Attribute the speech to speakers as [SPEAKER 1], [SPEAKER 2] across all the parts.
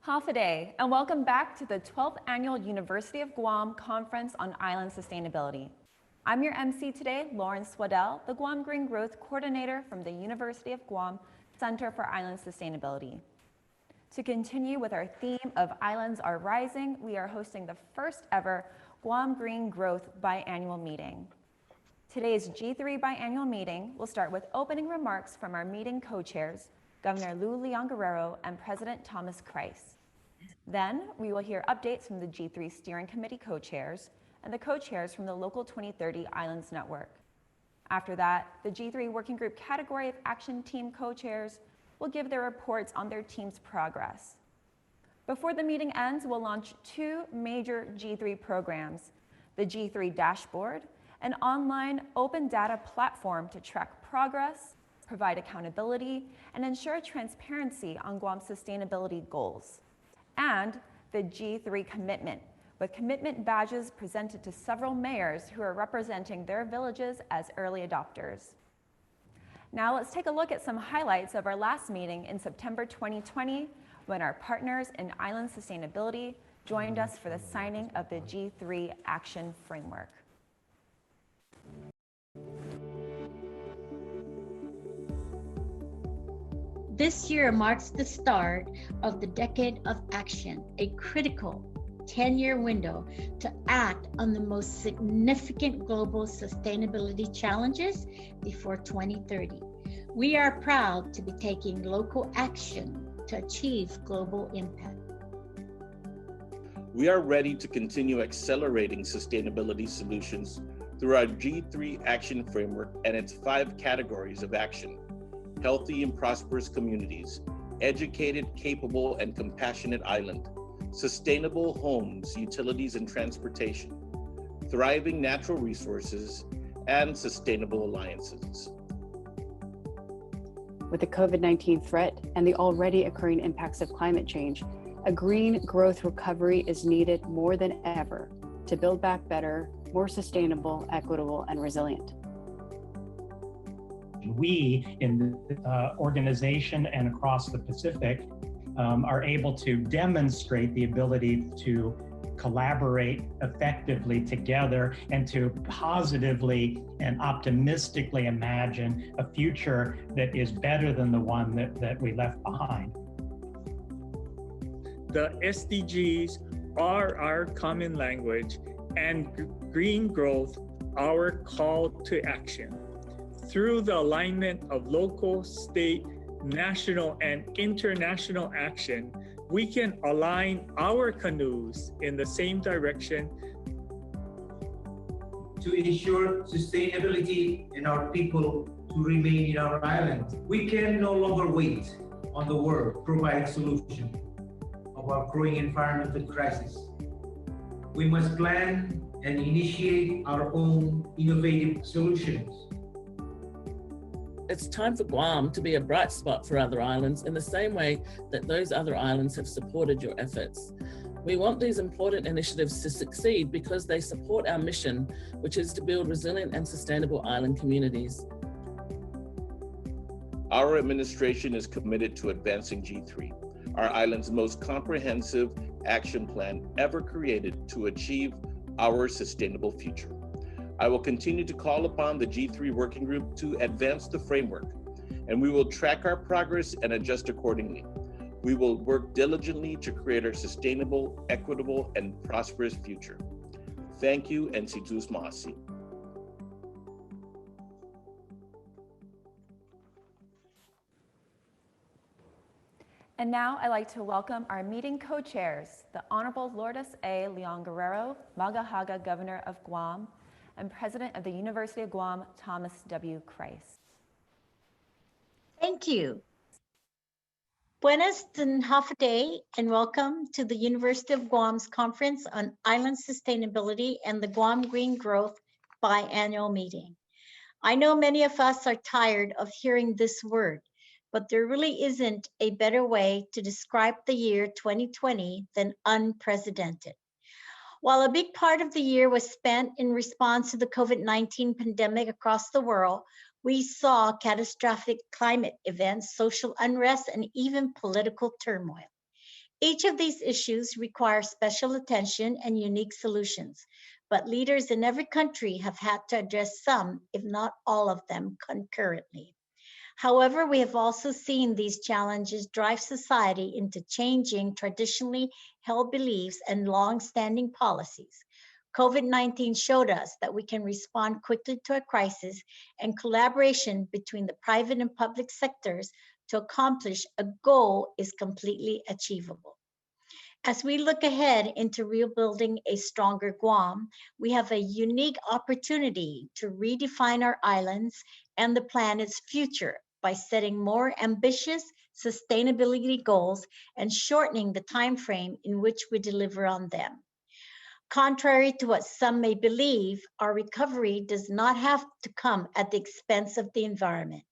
[SPEAKER 1] Hafa and welcome back to the 12th Annual University of Guam Conference on Island Sustainability. I'm your MC today, Lauren Swaddell, the Guam Green Growth Coordinator from the University of Guam Center for Island Sustainability. To continue with our theme of Islands Are Rising, we are hosting the first ever Guam Green Growth Biannual Meeting. Today's G3 Biannual Meeting will start with opening remarks from our meeting co-chairs, Governor Lourdes A. Guerrero and President Thomas Krise. Then we will hear updates from the G3 Steering Committee co-chairs and the co-chairs from the Local2030 Islands Network. After that, the G3 Working Group Category of Action Team co-chairs will give their reports on their team's progress. Before the meeting ends, we'll launch two major G3 programs, the G3 Dashboard, an online open data platform to track progress, provide accountability, and ensure transparency on Guam's sustainability goals. And the G3 Commitment, with commitment badges presented to several mayors who are representing their villages as early adopters. Now let's take a look at some highlights of our last meeting in September 2020, when our partners in Island Sustainability joined us for the signing of the G3 Action Framework.
[SPEAKER 2] This year marks the start of the Decade of Action, a critical 10-year window to act on the most significant global sustainability challenges before 2030. We are proud to be taking local action to achieve global impact.
[SPEAKER 3] We are ready to continue accelerating sustainability solutions through our G3 Action Framework and its 5 categories of action: healthy and prosperous communities, educated, capable, and compassionate island, sustainable homes, utilities, and transportation, thriving natural resources, and sustainable alliances.
[SPEAKER 4] With the COVID-19 threat and the already occurring impacts of climate change, a green growth recovery is needed more than ever to build back better, more sustainable, equitable, and resilient.
[SPEAKER 5] We in the organization and across the Pacific are able to demonstrate the ability to collaborate effectively together and to positively and optimistically imagine a future that is better than the one that we left behind.
[SPEAKER 6] The SDGs are our common language and green growth our call to action. Through the alignment of local, state, national, and international action, we can align our canoes in the same direction
[SPEAKER 7] to ensure sustainability and our people to remain in our island. We can no longer wait on the world to provide a solution of our growing environmental crisis. We must plan and initiate our own innovative solutions.
[SPEAKER 8] It's time for Guam to be a bright spot for other islands in the same way that those other islands have supported your efforts. We want these important initiatives to succeed because they support our mission, which is to build resilient and sustainable island communities.
[SPEAKER 3] Our administration is committed to advancing G3, our island's most comprehensive action plan ever created to achieve our sustainable future. I will continue to call upon the G3 Working Group to advance the framework, and we will track our progress and adjust accordingly. We will work diligently to create a sustainable, equitable, and prosperous future. Thank you, and Situs Maasi.
[SPEAKER 1] And now I'd like to welcome our meeting co-chairs, the Honorable Lourdes A. Guerrero, Magahaga Governor of Guam, and President of the University of Guam, Thomas W. Krise.
[SPEAKER 2] Thank you. Buenas and half a day, and welcome to the University of Guam's Conference on Island Sustainability and the Guam Green Growth Biannual Meeting. I know many of us are tired of hearing this word, but there really isn't a better way to describe the year 2020 than unprecedented. While a big part of the year was spent in response to the COVID-19 pandemic across the world, we saw catastrophic climate events, social unrest, and even political turmoil. Each of these issues requires special attention and unique solutions, but leaders in every country have had to address some, if not all of them, concurrently. However, we have also seen these challenges drive society into changing traditionally held beliefs and long-standing policies. COVID-19 showed us that we can respond quickly to a crisis, and collaboration between the private and public sectors to accomplish a goal is completely achievable. As we look ahead into rebuilding a stronger Guam, we have a unique opportunity to redefine our islands and the planet's future by setting more ambitious sustainability goals and shortening the time frame in which we deliver on them. Contrary to what some may believe, our recovery does not have to come at the expense of the environment.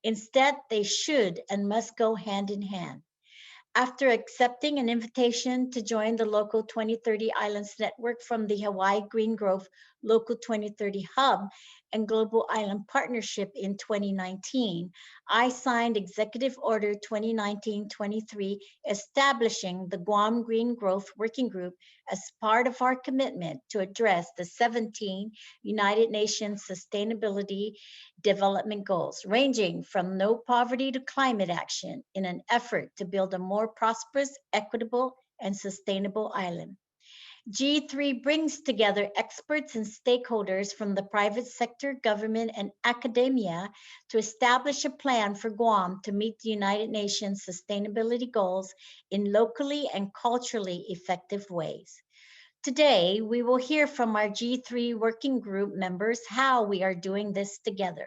[SPEAKER 2] Instead, they should and must go hand in hand. After accepting an invitation to join the Local2030 Islands Network from the Hawaii Green Growth Local2030 Hub and Global Island Partnership in 2019, I signed Executive Order 2019-23 establishing the Guam Green Growth Working Group as part of our commitment to address the 17 United Nations Sustainability Development Goals, ranging from no poverty to climate action, in an effort to build a more prosperous, equitable, and sustainable island. G3 brings together experts and stakeholders from the private sector, government, and academia to establish a plan for Guam to meet the United Nations sustainability goals in locally and culturally effective ways. Today, we will hear from our G3 working group members how we are doing this together.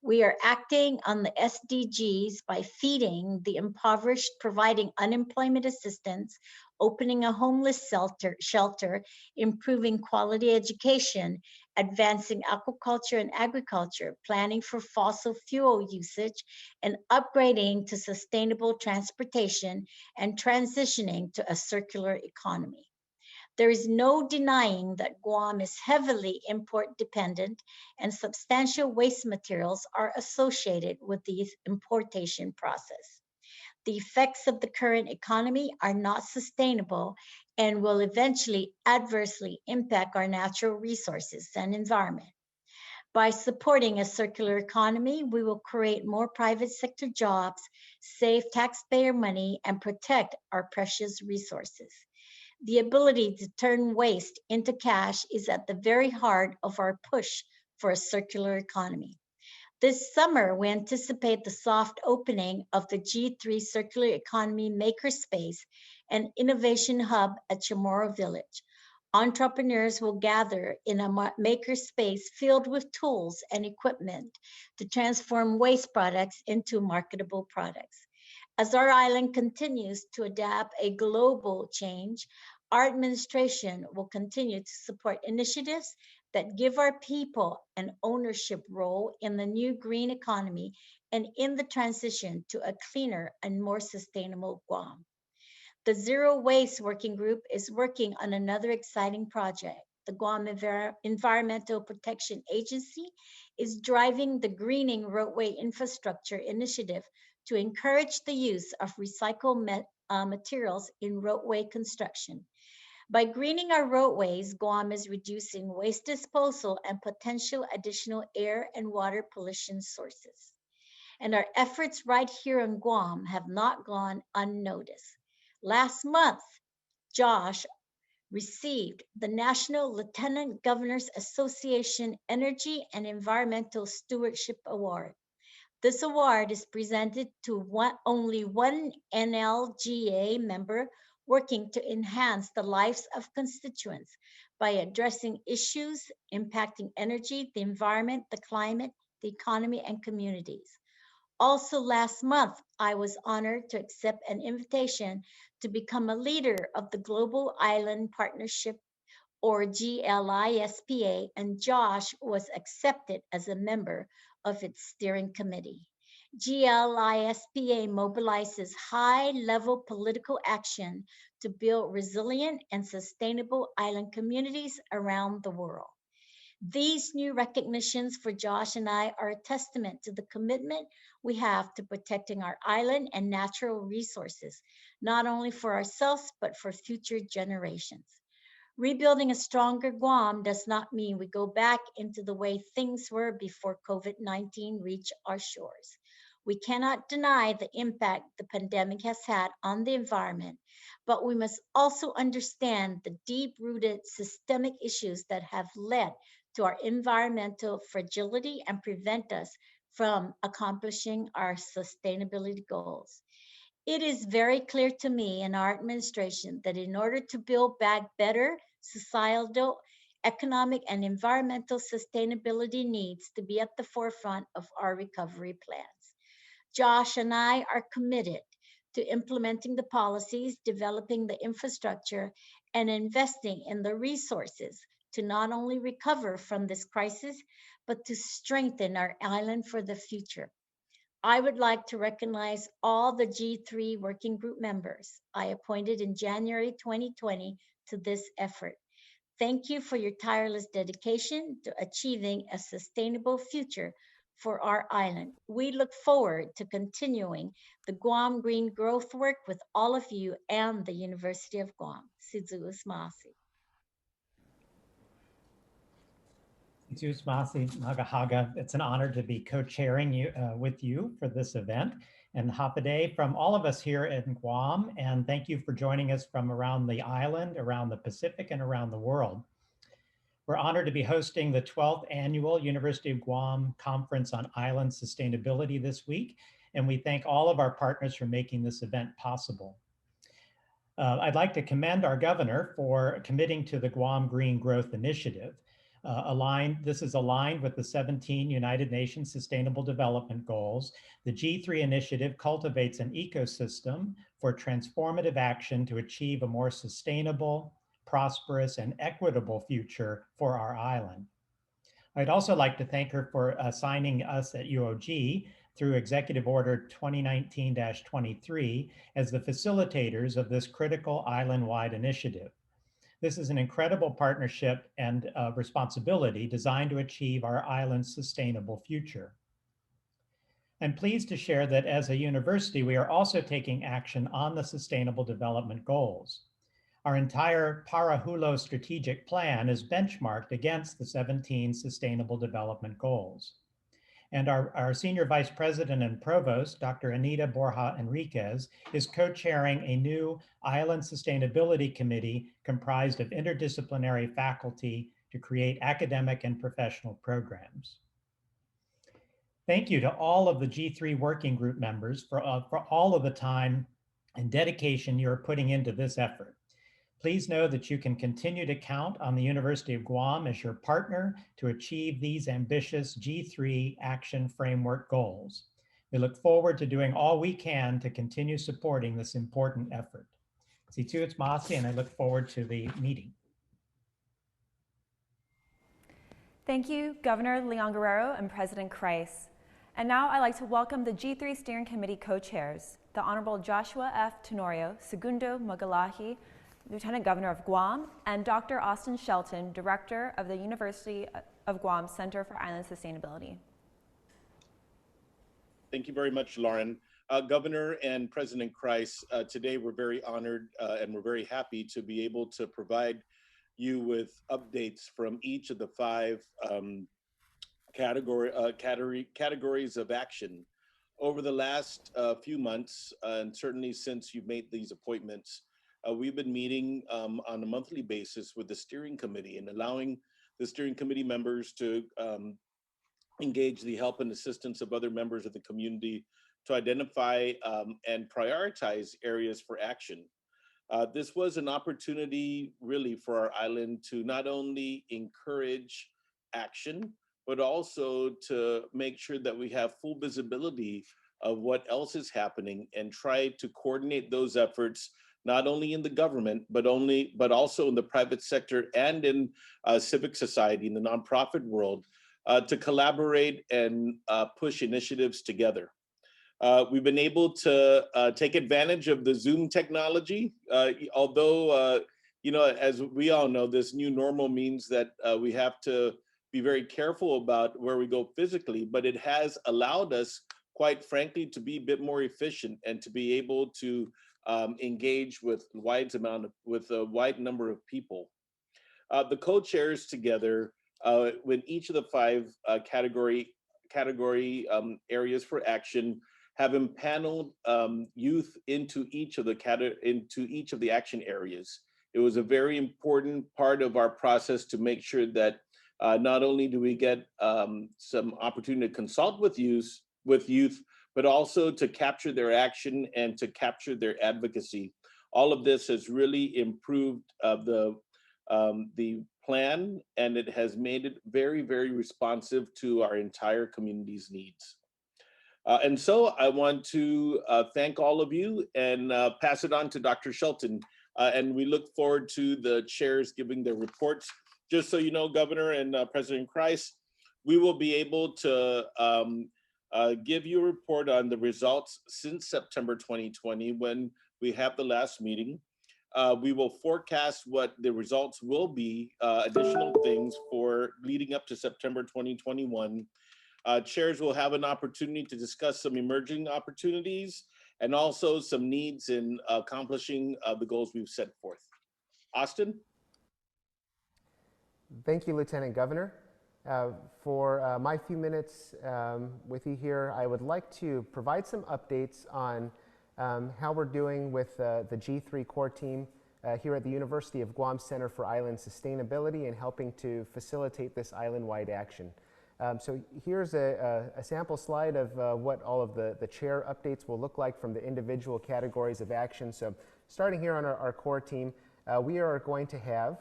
[SPEAKER 2] We are acting on the SDGs by feeding the impoverished, providing unemployment assistance, opening a homeless shelter, improving quality education, advancing aquaculture and agriculture, planning for fossil fuel usage, and upgrading to sustainable transportation, and transitioning to a circular economy. There is no denying that Guam is heavily import dependent, and substantial waste materials are associated with the importation process. The effects of the current economy are not sustainable and will eventually adversely impact our natural resources and environment. By supporting a circular economy, we will create more private sector jobs, save taxpayer money, and protect our precious resources. The ability to turn waste into cash is at the very heart of our push for a circular economy. This summer, we anticipate the soft opening of the G3 Circular Economy Makerspace and Innovation Hub at Chamorro Village. Entrepreneurs will gather in a makerspace filled with tools and equipment to transform waste products into marketable products. As our island continues to adapt a global change, our administration will continue to support initiatives that give our people an ownership role in the new green economy and in the transition to a cleaner and more sustainable Guam. The Zero Waste Working Group is working on another exciting project. The Guam Environmental Protection Agency is driving the Greening Roadway Infrastructure Initiative to encourage the use of recycled materials in roadway construction. By greening our roadways, Guam is reducing waste disposal and potential additional air and water pollution sources. And our efforts right here in Guam have not gone unnoticed. Last month, Josh received the National Lieutenant Governors Association Energy and Environmental Stewardship Award. This award is presented to only one NLGA member working to enhance the lives of constituents by addressing issues impacting energy, the environment, the climate, the economy, and communities. Also last month, I was honored to accept an invitation to become a leader of the Global Island Partnership, or GLISPA, and Josh was accepted as a member of its steering committee. GLISPA mobilizes high-level political action to build resilient and sustainable island communities around the world. These new recognitions for Josh and I are a testament to the commitment we have to protecting our island and natural resources, not only for ourselves, but for future generations. Rebuilding a stronger Guam does not mean we go back into the way things were before COVID-19 reached our shores. We cannot deny the impact the pandemic has had on the environment, but we must also understand the deep-rooted systemic issues that have led to our environmental fragility and prevent us from accomplishing our sustainability goals. It is very clear to me and our administration that in order to build back better, societal, economic, and environmental sustainability needs to be at the forefront of our recovery plans. Josh and I are committed to implementing the policies, developing the infrastructure, and investing in the resources to not only recover from this crisis, but to strengthen our island for the future. I would like to recognize all the G3 working group members I appointed in January 2020 to this effort. Thank you for your tireless dedication to achieving a sustainable future for our island. We look forward to continuing the Guam Green Growth work with all of you and the University of Guam. Sidzuus Masi.
[SPEAKER 5] It's an honor to be co-chairing with you for this event. And Hapaday from all of us here in Guam, and thank you for joining us from around the island, around the Pacific, and around the world. We're honored to be hosting the 12th Annual University of Guam Conference on Island Sustainability this week, and we thank all of our partners for making this event possible. I'd like to commend our governor for committing to the Guam Green Growth Initiative. This is aligned with the 17 United Nations Sustainable Development Goals. The G3 initiative cultivates an ecosystem for transformative action to achieve a more sustainable, prosperous, and equitable future for our island. I'd also like to thank her for assigning us at UOG through Executive Order 2019-23 as the facilitators of this critical island-wide initiative. This is an incredible partnership and responsibility designed to achieve our island's sustainable future. I'm pleased to share that as a university, we are also taking action on the Sustainable Development Goals. Our entire Parahulo strategic plan is benchmarked against the 17 Sustainable Development Goals. And our Senior Vice President and Provost, Dr. Anita Borja Enriquez, is co-chairing a new Island Sustainability Committee comprised of interdisciplinary faculty to create academic and professional programs. Thank you to all of the G3 working group members for all of the time and dedication you're putting into this effort. Please know that you can continue to count on the University of Guam as your partner to achieve these ambitious G3 action framework goals. We look forward to doing all we can to continue supporting this important effort. Situits Masi, and I look forward to the meeting.
[SPEAKER 1] Thank you, Governor Leon Guerrero and President Krise. And now I'd like to welcome the G3 Steering Committee co-chairs, the Honorable Joshua F. Tenorio, Segundo Magalahi, Lieutenant Governor of Guam, and Dr. Austin Shelton, Director of the University of Guam Center for Island Sustainability.
[SPEAKER 3] Thank you very much, Lauren. Governor and President Krise, today we're very honored and we're very happy to be able to provide you with updates from each of the 5 categories of action. Over the last few months, and certainly since you've made these appointments, we've been meeting on a monthly basis with the steering committee and allowing the steering committee members to engage the help and assistance of other members of the community to identify and prioritize areas for action. This was an opportunity really for our island to not only encourage action, but also to make sure that we have full visibility of what else is happening and try to coordinate those efforts not only in the government, but also in the private sector and in civic society, in the nonprofit world, to collaborate and push initiatives together. We've been able to take advantage of the Zoom technology, although, as we all know, this new normal means that we have to be be very careful about where we go physically, but it has allowed us, quite frankly, to be a bit more efficient and to be able to engage with a wide number of people. The co-chairs together, with each of the five category areas for action, have empaneled youth into each of the action areas. It was a very important part of our process to make sure that not only do we get some opportunity to consult with youth, but also to capture their action and to capture their advocacy. All of this has really improved the plan, and it has made it very, very responsive to our entire community's needs. And so I want to thank all of you and pass it on to Dr. Shelton. And we look forward to the chairs giving their reports. Just so you know, Governor and President Krise, we will be able to give you a report on the results since September 2020 when we have the last meeting. We will forecast what the results will be, additional things for leading up to September 2021. Chairs will have an opportunity to discuss some emerging opportunities and also some needs in accomplishing the goals we've set forth. Austin?
[SPEAKER 9] Thank you, Lieutenant Governor. For my few minutes with you here, I would like to provide some updates on how we're doing with the G3 core team here at the University of Guam Center for Island Sustainability and helping to facilitate this island-wide action. So here's a sample slide of what all of the chair updates will look like from the individual categories of action. So starting here on our core team, we are going to have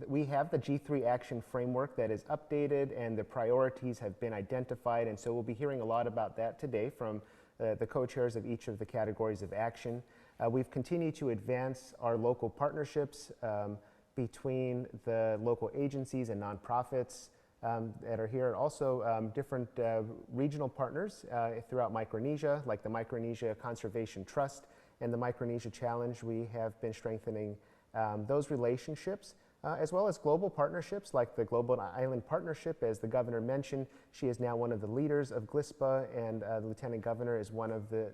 [SPEAKER 9] we have the G3 action framework that is updated and the priorities have been identified, and so we'll be hearing a lot about that today from the co-chairs of each of the categories of action. We've continued to advance our local partnerships between the local agencies and nonprofits that are here. Also different regional partners throughout Micronesia, like the Micronesia Conservation Trust and the Micronesia Challenge. We have been strengthening those relationships. As well as global partnerships like the Global Island Partnership. As the Governor mentioned, she is now one of the leaders of GLISPA, and the Lieutenant Governor is one of the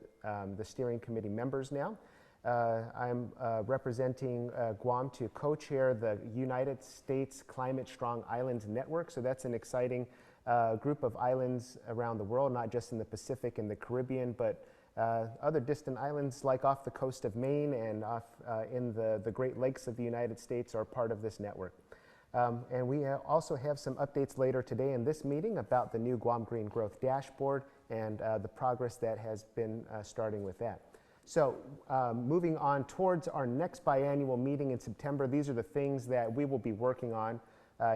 [SPEAKER 9] steering committee members now. I'm representing Guam to co-chair the United States Climate Strong Islands Network, so that's an exciting group of islands around the world, not just in the Pacific and the Caribbean, but other distant islands like off the coast of Maine and off in the Great Lakes of the United States are part of this network. And we also have some updates later today in this meeting about the new Guam Green Growth dashboard and the progress that has been starting with that. So moving on towards our next biannual meeting in September, these are the things that we will be working on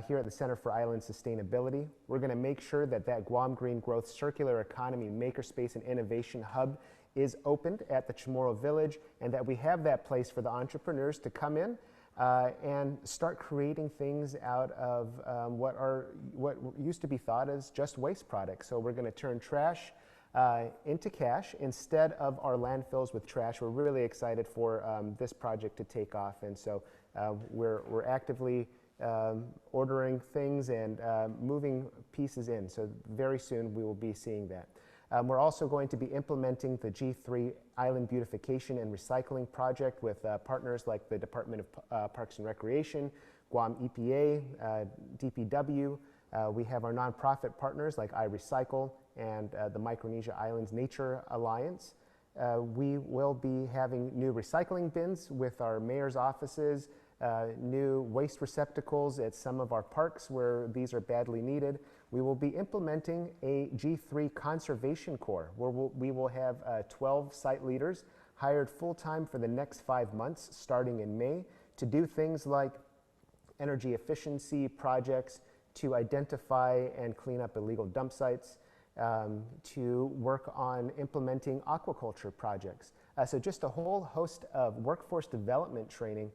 [SPEAKER 9] here at the Center for Island Sustainability. We're going to make sure that Guam Green Growth Circular Economy Makerspace and Innovation Hub is opened at the Chamorro Village, and that we have that place for the entrepreneurs to come in and start creating things out of what used to be thought as just waste products. So we're going to turn trash into cash instead of our landfills with trash. We're really excited for this project to take off, and so we're actively ordering things and moving pieces in. So very soon we will be seeing that. We're also going to be implementing the G3 Island Beautification and Recycling Project with partners like the Department of Parks and Recreation, Guam EPA, DPW. We have our nonprofit partners like iRecycle and the Micronesia Islands Nature Alliance. We will be having new recycling bins with our mayor's offices, new waste receptacles at some of our parks where these are badly needed. We will be implementing a G3 Conservation Corps where we will have 12 site leaders hired full-time for the next 5 months starting in May to do things like energy efficiency projects, to identify and clean up illegal dump sites, to work on implementing aquaculture projects. So just a whole host of workforce development training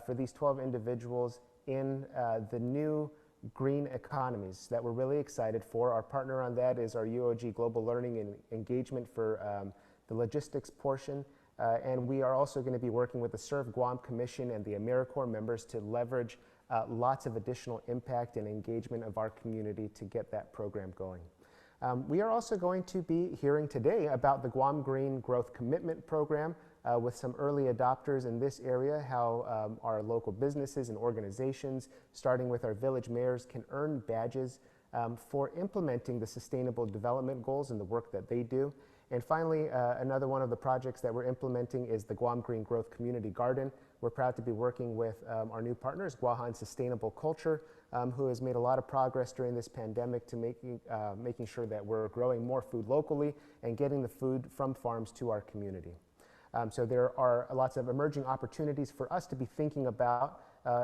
[SPEAKER 9] for these 12 individuals in the new green economies that we're really excited for. Our partner on that is our UOG Global Learning and Engagement for the logistics portion. And we are also going to be working with the Serve Guam Commission and the AmeriCorps members to leverage lots of additional impact and engagement of our community to get that program going. We are also going to be hearing today about the Guam Green Growth Commitment Program with some early adopters in this area, how our local businesses and organizations, starting with our village mayors, can earn badges for implementing the sustainable development goals and the work that they do. And finally, another one of the projects that we're implementing is the Guam Green Growth Community Garden. We're proud to be working with our new partners, Guahan Sustainable Culture, who has made a lot of progress during this pandemic to making sure that we're growing more food locally and getting the food from farms to our community. So there are lots of emerging opportunities for us to be thinking about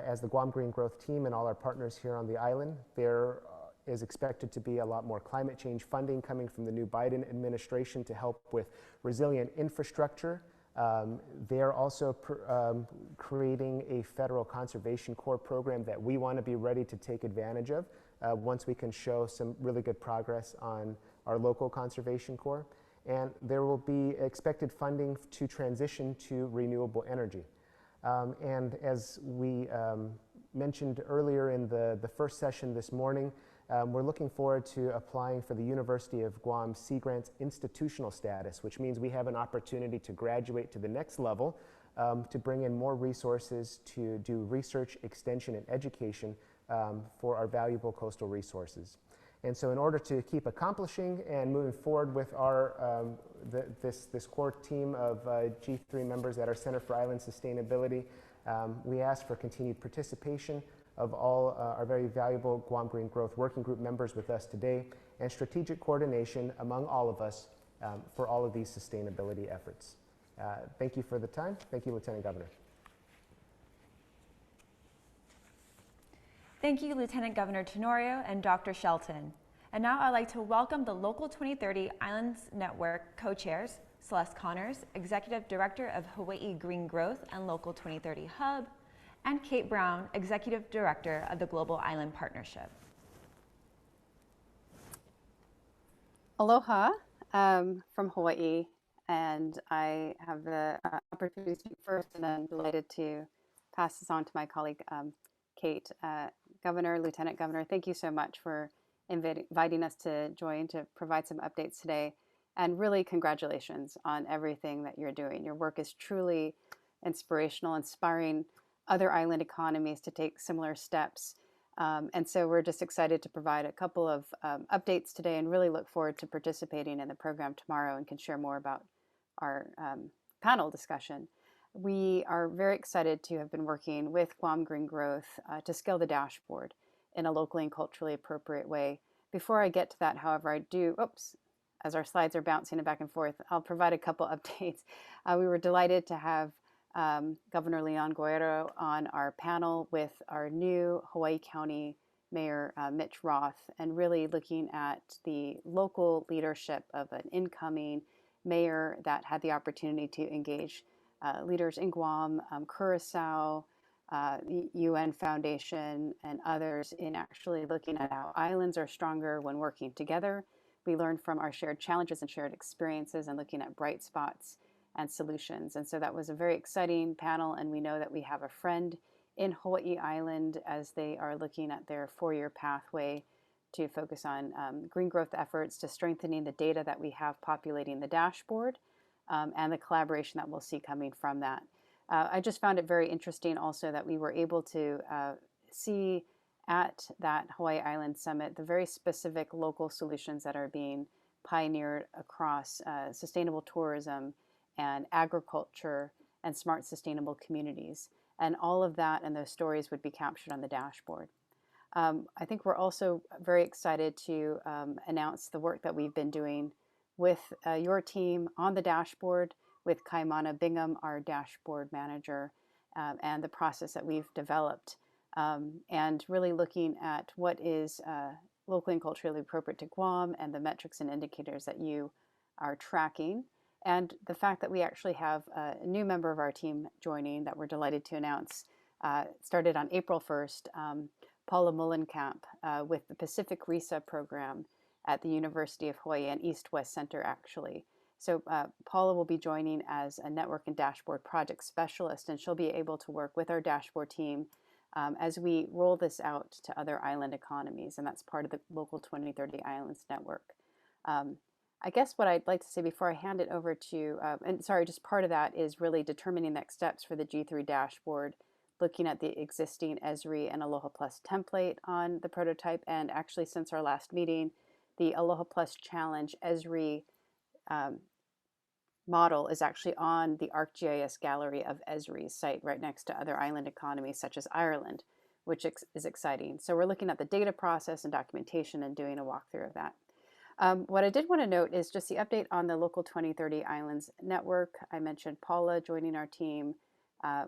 [SPEAKER 9] as the Guam Green Growth team and all our partners here on the island. There is expected to be a lot more climate change funding coming from the new Biden administration to help with resilient infrastructure. They're also creating a federal conservation corps program that we want to be ready to take advantage of once we can show some really good progress on our local conservation corps. And there will be expected funding to transition to renewable energy. And as we mentioned earlier in the first session this morning, we're looking forward to applying for the University of Guam Sea Grants institutional status, which means we have an opportunity to graduate to the next level to bring in more resources to do research, extension, and education for our valuable coastal resources. And so in order to keep accomplishing and moving forward with our this core team of G3 members at our Center for Island Sustainability, we ask for continued participation of all our very valuable Guam Green Growth Working Group members with us today, and strategic coordination among all of us for all of these sustainability efforts. Thank you for the time. Thank you, Lieutenant Governor.
[SPEAKER 1] Thank you, Lieutenant Governor Tenorio and Dr. Shelton. And now I'd like to welcome the Local2030 Islands Network co-chairs, Celeste Connors, Executive Director of Hawaii Green Growth and Local2030 Hub, and Kate Brown, Executive Director of the Global Island Partnership.
[SPEAKER 4] Aloha from Hawaii, and I have the opportunity to speak first, and I'm delighted to pass this on to my colleague, Kate. Governor, Lieutenant Governor, thank you so much for inviting us to join to provide some updates today, and really congratulations on everything that you're doing. Your work is truly inspirational, inspiring other island economies to take similar steps. And so we're just excited to provide a couple of updates today and really look forward to participating in the program tomorrow and can share more about our panel discussion. We are very excited to have been working with Guam Green Growth to scale the dashboard in a locally and culturally appropriate way. Before I get to that, however, I do, as our slides are bouncing back and forth, I'll provide a couple updates. We were delighted to have Governor Leon Guerrero on our panel with our new Hawaii County Mayor Mitch Roth, and really looking at the local leadership of an incoming mayor that had the opportunity to engage leaders in Guam, Curacao, the UN Foundation, and others in actually looking at how islands are stronger when working together. We learned from our shared challenges and shared experiences and looking at bright spots and solutions. And so that was a very exciting panel, and we know that we have a friend in Hawaii Island as they are looking at their 4-year pathway to focus on green growth efforts, to strengthening the data that we have populating the dashboard, and the collaboration that we'll see coming from that. I just found it very interesting also that we were able to see at that Hawaii Island Summit the very specific local solutions that are being pioneered across sustainable tourism and agriculture and smart sustainable communities. And all of that and those stories would be captured on the dashboard. I think we're also very excited to announce the work that we've been doing with your team on the dashboard, with Kaimana Bingham, our dashboard manager, and the process that we've developed, and really looking at what is locally and culturally appropriate to Guam and the metrics and indicators that you are tracking. And the fact that we actually have a new member of our team joining that we're delighted to announce, started on April 1st, Paula Mullenkamp with the Pacific RISA program at the University of Hawaii and East-West Center, actually. So Paula will be joining as a network and dashboard project specialist, and she'll be able to work with our dashboard team as we roll this out to other island economies, and that's part of the Local2030 Islands Network. I guess what I'd like to say before I hand it over to, and sorry, just part of that is really determining next steps for the G3 dashboard, looking at the existing Esri and Aloha Plus template on the prototype, and actually since our last meeting, the Aloha Plus Challenge Esri model is actually on the ArcGIS gallery of Esri's site right next to other island economies such as Ireland, which is exciting. So we're looking at the data process and documentation and doing a walkthrough of that. What I did want to note is just the update on the Local2030 Islands Network. I mentioned Paula joining our team,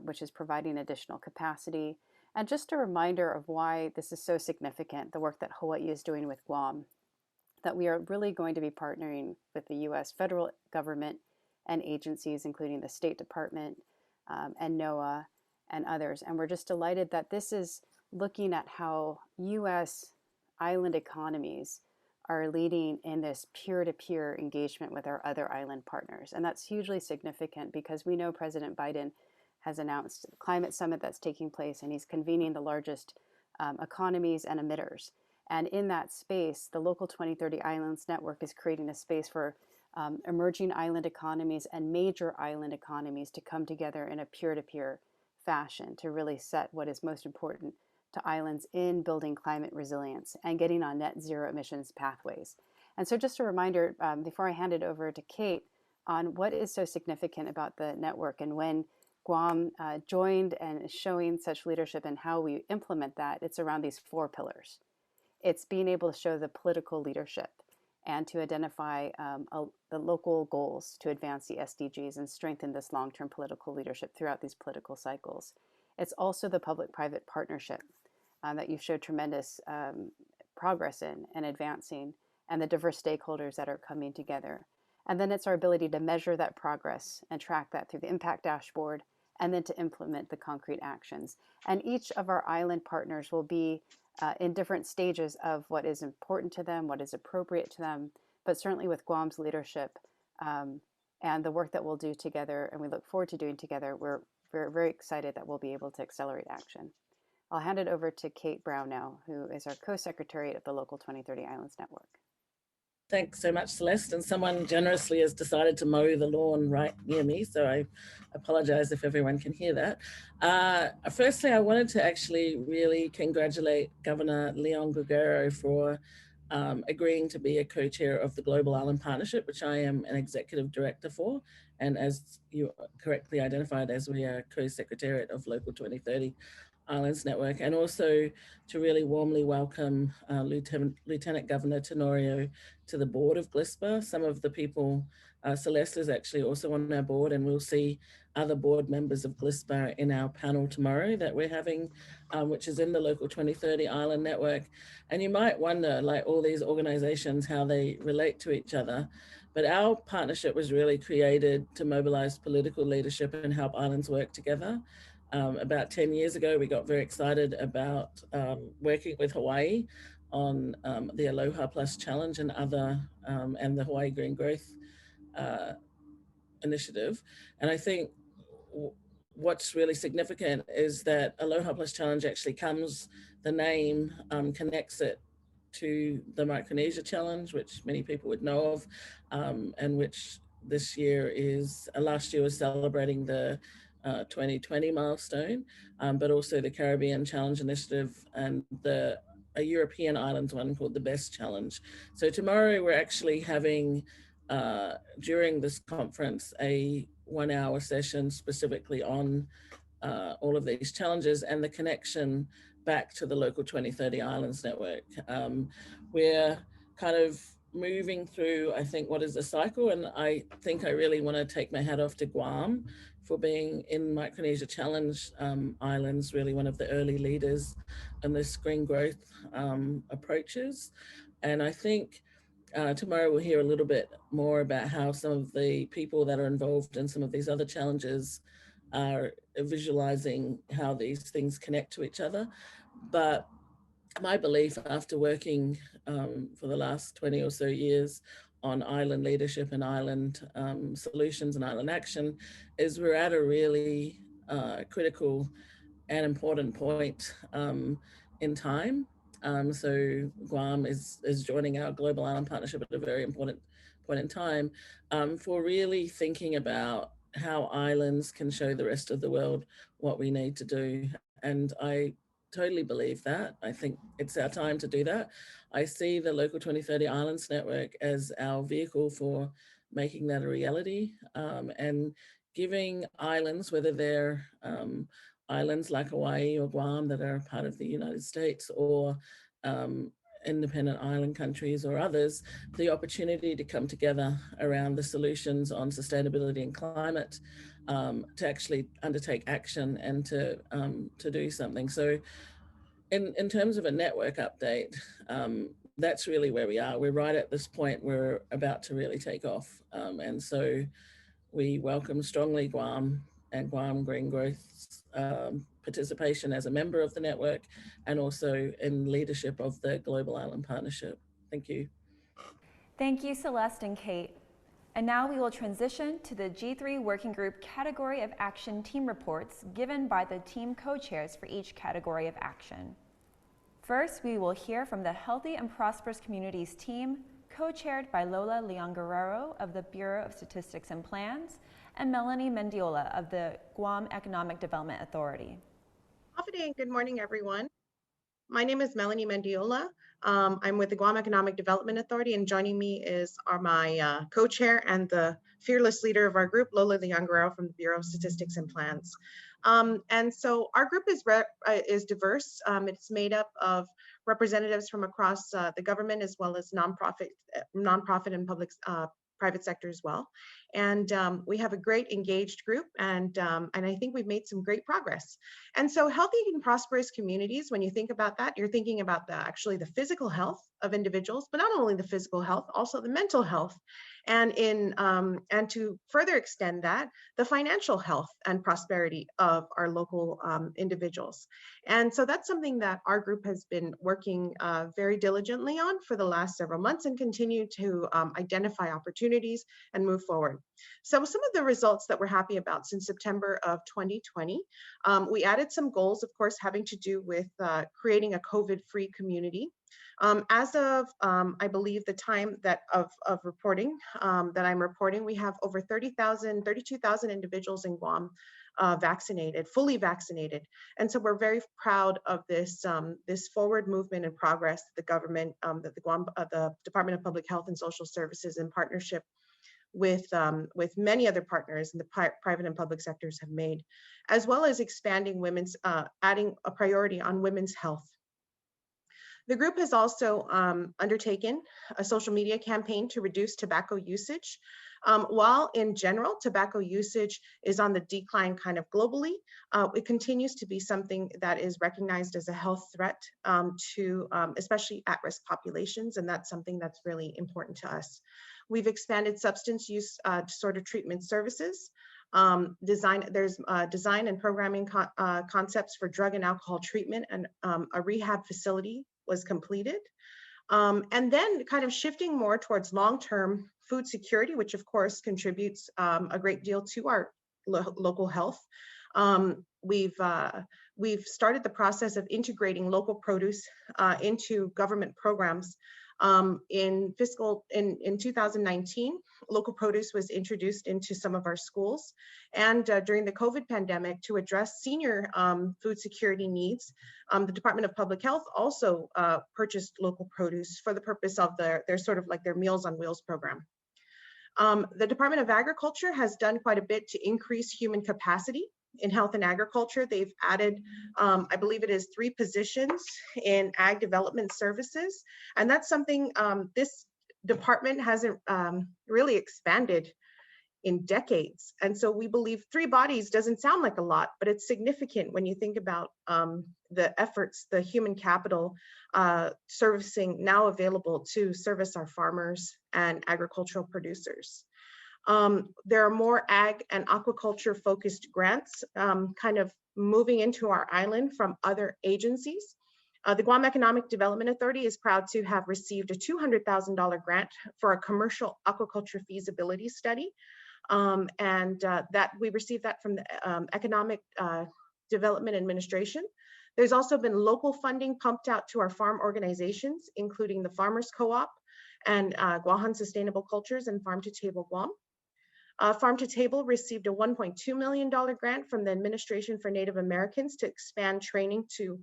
[SPEAKER 4] which is providing additional capacity. And just a reminder of why this is so significant, the work that Hawaii is doing with Guam, that we are really going to be partnering with the U.S. federal government and agencies, including the State Department and NOAA and others. And we're just delighted that this is looking at how U.S. island economies are leading in this peer-to-peer engagement with our other island partners. And that's hugely significant because we know President Biden has announced the climate summit that's taking place, and he's convening the largest economies and emitters. And in that space, the Local2030 Islands Network is creating a space for emerging island economies and major island economies to come together in a peer-to-peer fashion to really set what is most important to islands in building climate resilience and getting on net zero emissions pathways. And so just a reminder, before I hand it over to Kate, on what is so significant about the network and when Guam joined and is showing such leadership and how we implement that, it's around these 4 pillars. It's being able to show the political leadership and to identify the local goals to advance the SDGs and strengthen this long-term political leadership throughout these political cycles. It's also the public-private partnership that you've showed tremendous progress in and advancing, and the diverse stakeholders that are coming together. And then it's our ability to measure that progress and track that through the impact dashboard, and then to implement the concrete actions. And each of our island partners will be in different stages of what is important to them, what is appropriate to them, but certainly with Guam's leadership and the work that we'll do together, and we look forward to doing together, we're very excited that we'll be able to accelerate action. I'll hand it over to Kate Brown now, who is our co-secretary of the Local2030 Islands Network.
[SPEAKER 8] Thanks so much, Celeste. And someone generously has decided to mow the lawn right near me, so I apologize if everyone can hear that. Firstly, I wanted to actually really congratulate Governor Leon Guerrero for agreeing to be a co-chair of the Global Island Partnership, which I am an executive director for. And as you correctly identified, as we are co-secretariat of Local2030 Islands Network, and also to really warmly welcome Lieutenant Governor Tenorio to the board of GLISPA. Some of the people, Celeste is actually also on our board, and we'll see other board members of GLISPA in our panel tomorrow that we're having, which is in the Local2030 Island Network. And you might wonder, like all these organizations, how they relate to each other. But our partnership was really created to mobilize political leadership and help islands work together. About 10 years ago, we got very excited about working with Hawaii on the Aloha Plus Challenge and other, and the Hawaii Green Growth initiative. And I think what's really significant is that Aloha Plus Challenge actually the name connects it to the Micronesia Challenge, which many people would know of, and which this year last year was celebrating the 2020 milestone, but also the Caribbean Challenge Initiative and a European islands one called the Best Challenge. So tomorrow we're actually having, during this conference, a 1-hour session specifically on all of these challenges and the connection back to the Local2030 Islands Network. We're kind of moving through, I think, what is a cycle, and I think I really want to take my hat off to Guam for being in Micronesia Challenge Islands, really one of the early leaders in this green growth approaches. And I think tomorrow we'll hear a little bit more about how some of the people that are involved in some of these other challenges are visualizing how these things connect to each other. But my belief, after working for the last 20 or so years on island leadership and island solutions and island action, is we're at a really critical an important point in time. So Guam is joining our Global Island Partnership at a very important point in time for really thinking about how islands can show the rest of the world what we need to do. And I totally believe that. I think it's our time to do that. I see the Local2030 Islands Network as our vehicle for making that a reality and giving islands, whether they're islands like Hawaii or Guam that are part of the United States, or independent island countries or others, the opportunity to come together around the solutions on sustainability and climate, to actually undertake action and to do something. So in terms of a network update, that's really where we are. We're right at this point, we're about to really take off. And so we welcome strongly Guam and Guam Green Growth's participation as a member of the network, and also in leadership of the Global Island Partnership. Thank you.
[SPEAKER 1] Thank you, Celeste and Kate. And now we will transition to the G3 Working Group Category of Action team reports given by the team co-chairs for each category of action. First, we will hear from the Healthy and Prosperous Communities team, co-chaired by Lola Leon Guerrero of the Bureau of Statistics and Plans, and Melanie Mendiola of the Guam Economic Development Authority.
[SPEAKER 10] Good morning, everyone. My name is Melanie Mendiola. I'm with the Guam Economic Development Authority, and joining me is my co-chair and the fearless leader of our group, Lola Leon Guerrero from the Bureau of Statistics and Plans. And so our group is diverse. It's made up of representatives from across the government, as well as nonprofit and private sector as well. And we have a great engaged group, and I think we've made some great progress. And so healthy and prosperous communities, when you think about that, you're thinking about actually the physical health of individuals, but not only the physical health, also the mental health. And to further extend that, the financial health and prosperity of our local individuals. And so that's something that our group has been working very diligently on for the last several months, and continue to identify opportunities and move forward. So some of the results that we're happy about since September of 2020, we added some goals, of course, having to do with creating a COVID-free community. As of, I believe, the time of reporting, that I'm reporting, we have over 32,000 individuals in Guam vaccinated, fully vaccinated. And so we're very proud of this, this forward movement and progress that the government, that the Department of Public Health and Social Services, in partnership with many other partners in the private and public sectors, have made, as well as expanding women's, adding a priority on women's health. The group has also undertaken a social media campaign to reduce tobacco usage. While in general, tobacco usage is on the decline kind of globally, it continues to be something that is recognized as a health threat to especially at-risk populations, and that's something that's really important to us. We've expanded substance use disorder treatment services. There's design and programming concepts for drug and alcohol treatment, and a rehab facility was completed. And then kind of shifting more towards long-term food security, which of course contributes a great deal to our local health. We've started the process of integrating local produce into government programs. In 2019, local produce was introduced into some of our schools. And during the COVID pandemic, to address senior food security needs, the Department of Public Health also purchased local produce for the purpose of their sort of like their Meals on Wheels program. The Department of Agriculture has done quite a bit to increase human capacity in health and agriculture. They've added, I believe it is 3 positions in ag development services. And that's something this department hasn't really expanded in decades. And so we believe 3 bodies doesn't sound like a lot, but it's significant when you think about the efforts, the human capital servicing now available to service our farmers and agricultural producers. There are more ag and aquaculture focused grants kind of moving into our island from other agencies. The Guam Economic Development Authority is proud to have received a $200,000 grant for a commercial aquaculture feasibility study. That we received that from the Economic Development Administration. There's also been local funding pumped out to our farm organizations, including the Farmers Co-op and Guahan Sustainable Cultures and Farm to Table Guam. Farm to Table received a $1.2 million grant from the Administration for Native Americans to expand training to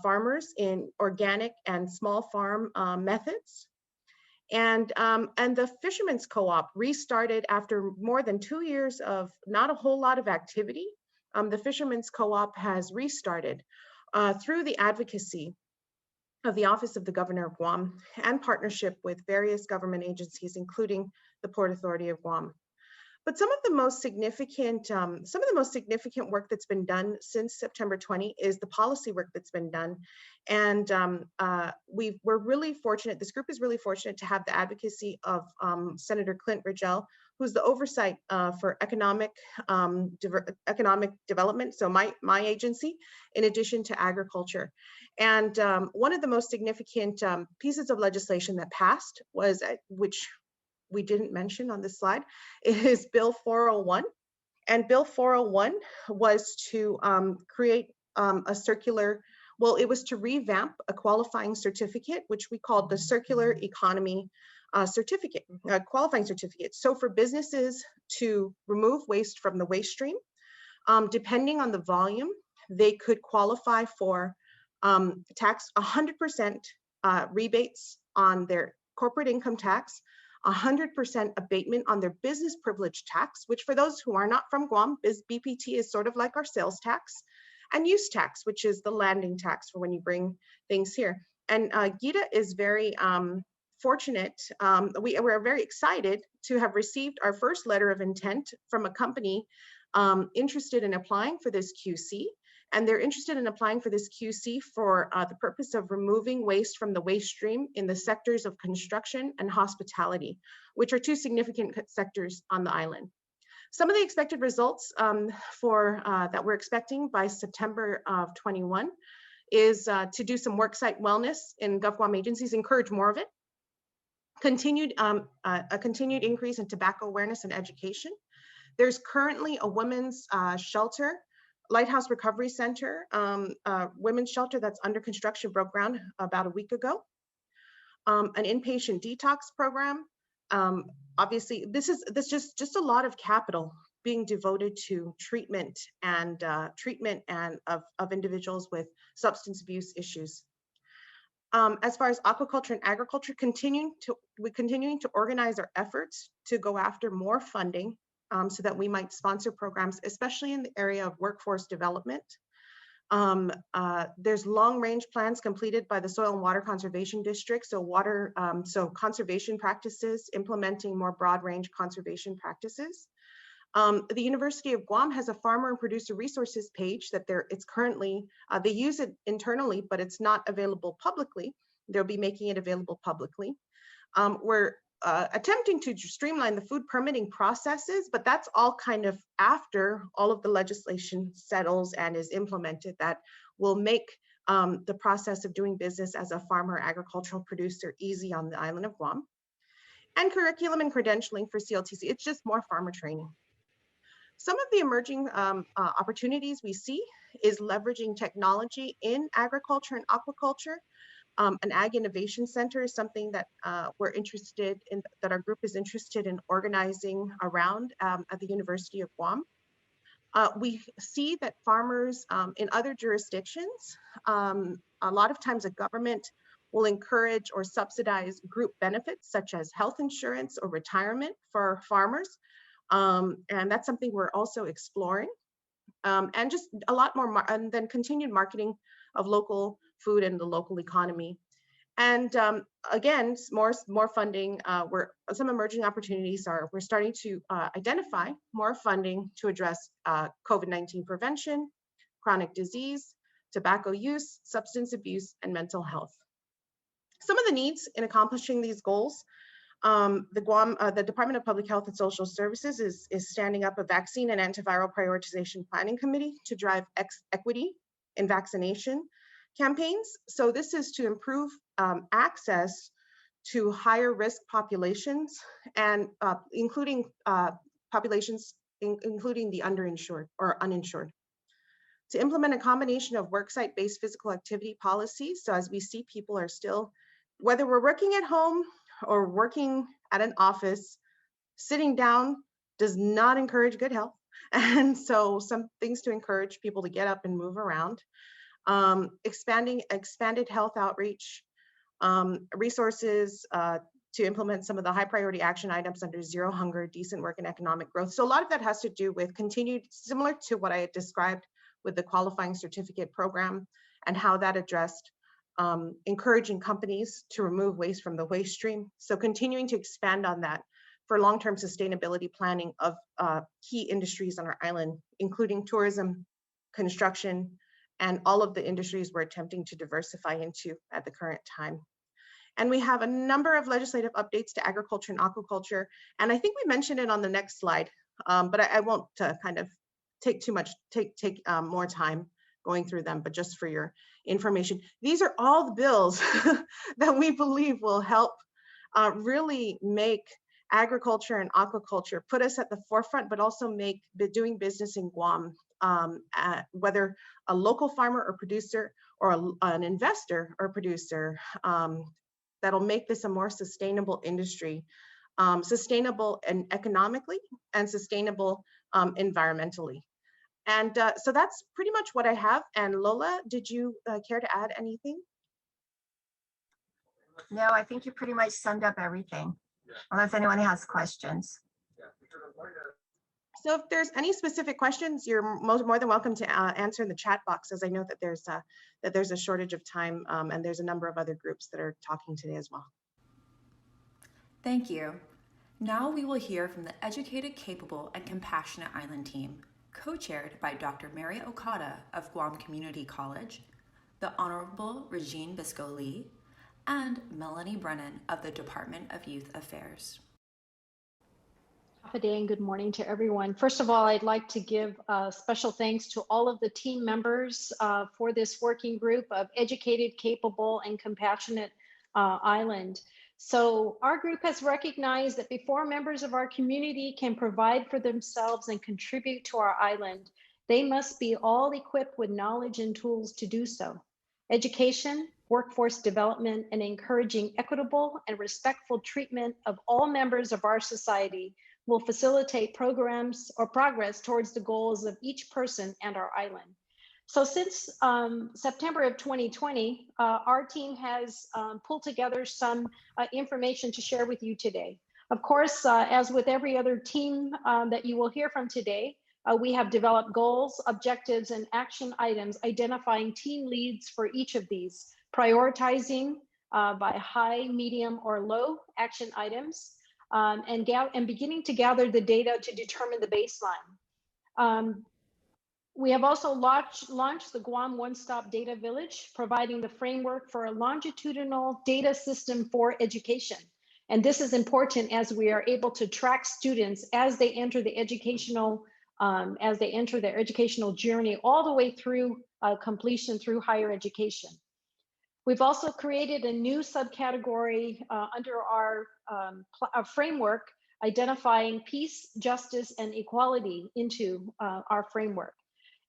[SPEAKER 10] farmers in organic and small farm methods. And the Fishermen's Co-op restarted after more than 2 years of not a whole lot of activity. The Fishermen's Co-op has restarted through the advocacy of the Office of the Governor of Guam and partnership with various government agencies, including the Port Authority of Guam. But some of the most significant work that's been done since September 20 is the policy work that's been done. And we're really fortunate, this group is really fortunate to have the advocacy of Senator Clint Rigel, who's the oversight for economic development, so my agency, in addition to agriculture. And one of the most significant pieces of legislation that passed was, which we didn't mention on this slide, is Bill 401. And Bill 401 was to create a circular, well, it was to revamp a qualifying certificate, which we called the Circular Economy Certificate, qualifying certificate. So for businesses to remove waste from the waste stream, depending on the volume, they could qualify for tax 100% rebates on their corporate income tax, 100% abatement on their business privilege tax, which for those who are not from Guam, BPT is sort of like our sales tax, and use tax, which is the landing tax for when you bring things here. And Gita is very fortunate. We're very excited to have received our first letter of intent from a company interested in applying for this QC. And they're interested in applying for this QC for the purpose of removing waste from the waste stream in the sectors of construction and hospitality, which are two significant sectors on the island. Some of the expected results that we're expecting by September of 21 is to do some worksite wellness in GovGuam agencies, encourage more of it, a continued increase in tobacco awareness and education. There's currently a women's shelter, Lighthouse Recovery Center, women's shelter that's under construction, broke ground about a week ago. An inpatient detox program. Obviously, this is just a lot of capital being devoted to treatment and of individuals with substance abuse issues. As far as aquaculture and agriculture, we're continuing to organize our efforts to go after more funding so that we might sponsor programs, especially in the area of workforce development. There's long-range plans completed by the Soil and Water Conservation District, so conservation practices, implementing more broad-range conservation practices. The University of Guam has a farmer and producer resources page that it's currently, they use it internally, but it's not available publicly. They'll be making it available publicly. We're attempting to streamline the food permitting processes, but that's all kind of after all of the legislation settles and is implemented that will make the process of doing business as a farmer agricultural producer easy on the island of Guam. And curriculum and credentialing for CLTC, it's just more farmer training. Some of the emerging opportunities we see is leveraging technology in agriculture and aquaculture. An Ag Innovation Center is something that we're interested in, that our group is interested in organizing around at the University of Guam. We see that farmers in other jurisdictions, a lot of times a government will encourage or subsidize group benefits such as health insurance or retirement for farmers. And that's something we're also exploring. And just a lot more, and then continued marketing of local food and the local economy. And again, more funding. Some emerging opportunities are, we're starting to identify more funding to address COVID-19 prevention, chronic disease, tobacco use, substance abuse, and mental health. Some of the needs in accomplishing these goals, the Department of Public Health and Social Services is standing up a vaccine and antiviral prioritization planning committee to drive equity in vaccination campaigns. So this is to improve access to higher risk populations and including populations, including the underinsured or uninsured. to implement a combination of worksite-based physical activity policies. So as we see, people are still, whether we're working at home or working at an office, sitting down does not encourage good health. And so some things to encourage people to get up and move around. Expanded health outreach, resources to implement some of the high priority action items under zero hunger, decent work, and economic growth. So a lot of that has to do with continued, similar to what I had described with the qualifying certificate program and how that addressed encouraging companies to remove waste from the waste stream. So continuing to expand on that for long-term sustainability planning of key industries on our island, including tourism, construction, and all of the industries we're attempting to diversify into at the current time. And we have a number of legislative updates to agriculture and aquaculture. And I think we mentioned it on the next slide, but I won't kind of take more time going through them, but just for your information. These are all the bills that we believe will help really make agriculture and aquaculture, put us at the forefront, but also make doing business in Guam, whether a local farmer or producer or an investor or producer, that'll make this a more sustainable industry, sustainable and economically and sustainable environmentally. And so that's pretty much what I have. And Lola, did you care to add anything?
[SPEAKER 11] No, I think you pretty much summed up everything, unless anyone has questions.
[SPEAKER 10] So if there's any specific questions, you're more than welcome to answer in the chat box, as I know that there's a shortage of time, and there's a number of other groups that are talking today as well.
[SPEAKER 1] Thank you. Now we will hear from the Educated, Capable, and Compassionate Island team, co-chaired by Dr. Mary Okada of Guam Community College, the Honorable Regine Biscoe-Lee, and Melanie Brennan of the Department of Youth Affairs.
[SPEAKER 12] Good day and good morning to everyone. First of all, I'd like to give special thanks to all of the team members for this working group of Educated, Capable, and Compassionate Island. So our group has recognized that before members of our community can provide for themselves and contribute to our island, they must be all equipped with knowledge and tools to do so. Education, workforce development, and encouraging equitable and respectful treatment of all members of our society will facilitate programs or progress towards the goals of each person and our island. So since September of 2020, our team has pulled together some information to share with you today. Of course, as with every other team that you will hear from today, we have developed goals, objectives, and action items identifying team leads for each of these, prioritizing by high, medium, or low action items, and beginning to gather the data to determine the baseline. We have also launched the Guam One-Stop Data Village, providing the framework for a longitudinal data system for education. And this is important as we are able to track students as they enter the their educational journey all the way through completion through higher education. We've also created a new subcategory under our framework, identifying peace, justice, and equality into our framework.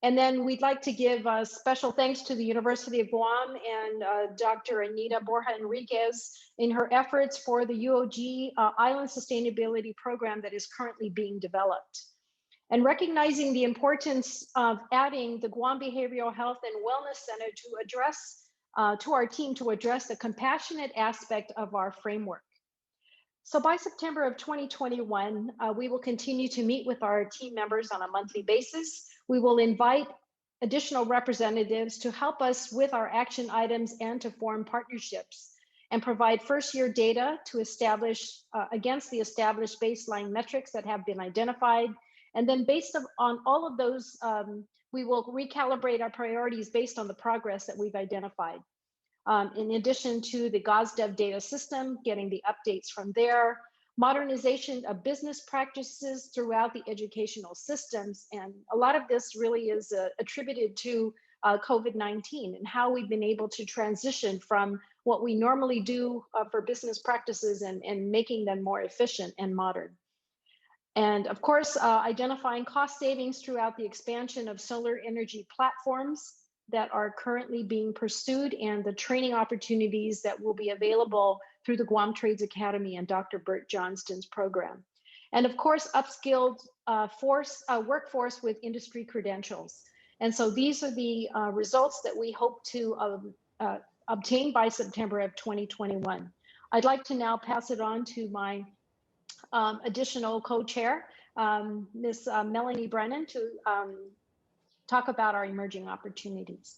[SPEAKER 12] And then we'd like to give special thanks to the University of Guam and Dr. Anita Borja Enriquez in her efforts for the UOG Island Sustainability Program that is currently being developed. And recognizing the importance of adding the Guam Behavioral Health and Wellness Center to address to our team to address the compassionate aspect of our framework. So by September of 2021, we will continue to meet with our team members on a monthly basis. We will invite additional representatives to help us with our action items and to form partnerships and provide first-year data to establish against the established baseline metrics that have been identified. And then based on all of those, we will recalibrate our priorities based on the progress that we've identified. In addition to the GOSDEV data system, getting the updates from there, modernization of business practices throughout the educational systems. And a lot of this really is attributed to COVID-19 and how we've been able to transition from what we normally do for business practices and making them more efficient and modern. And of course, identifying cost savings throughout the expansion of solar energy platforms that are currently being pursued and the training opportunities that will be available through the Guam Trades Academy and Dr. Bert Johnston's program. And of course, upskilled workforce with industry credentials. And so these are the results that we hope to obtain by September of 2021. I'd like to now pass it on to my additional co-chair, Ms. Melanie Brennan, to talk about our emerging opportunities.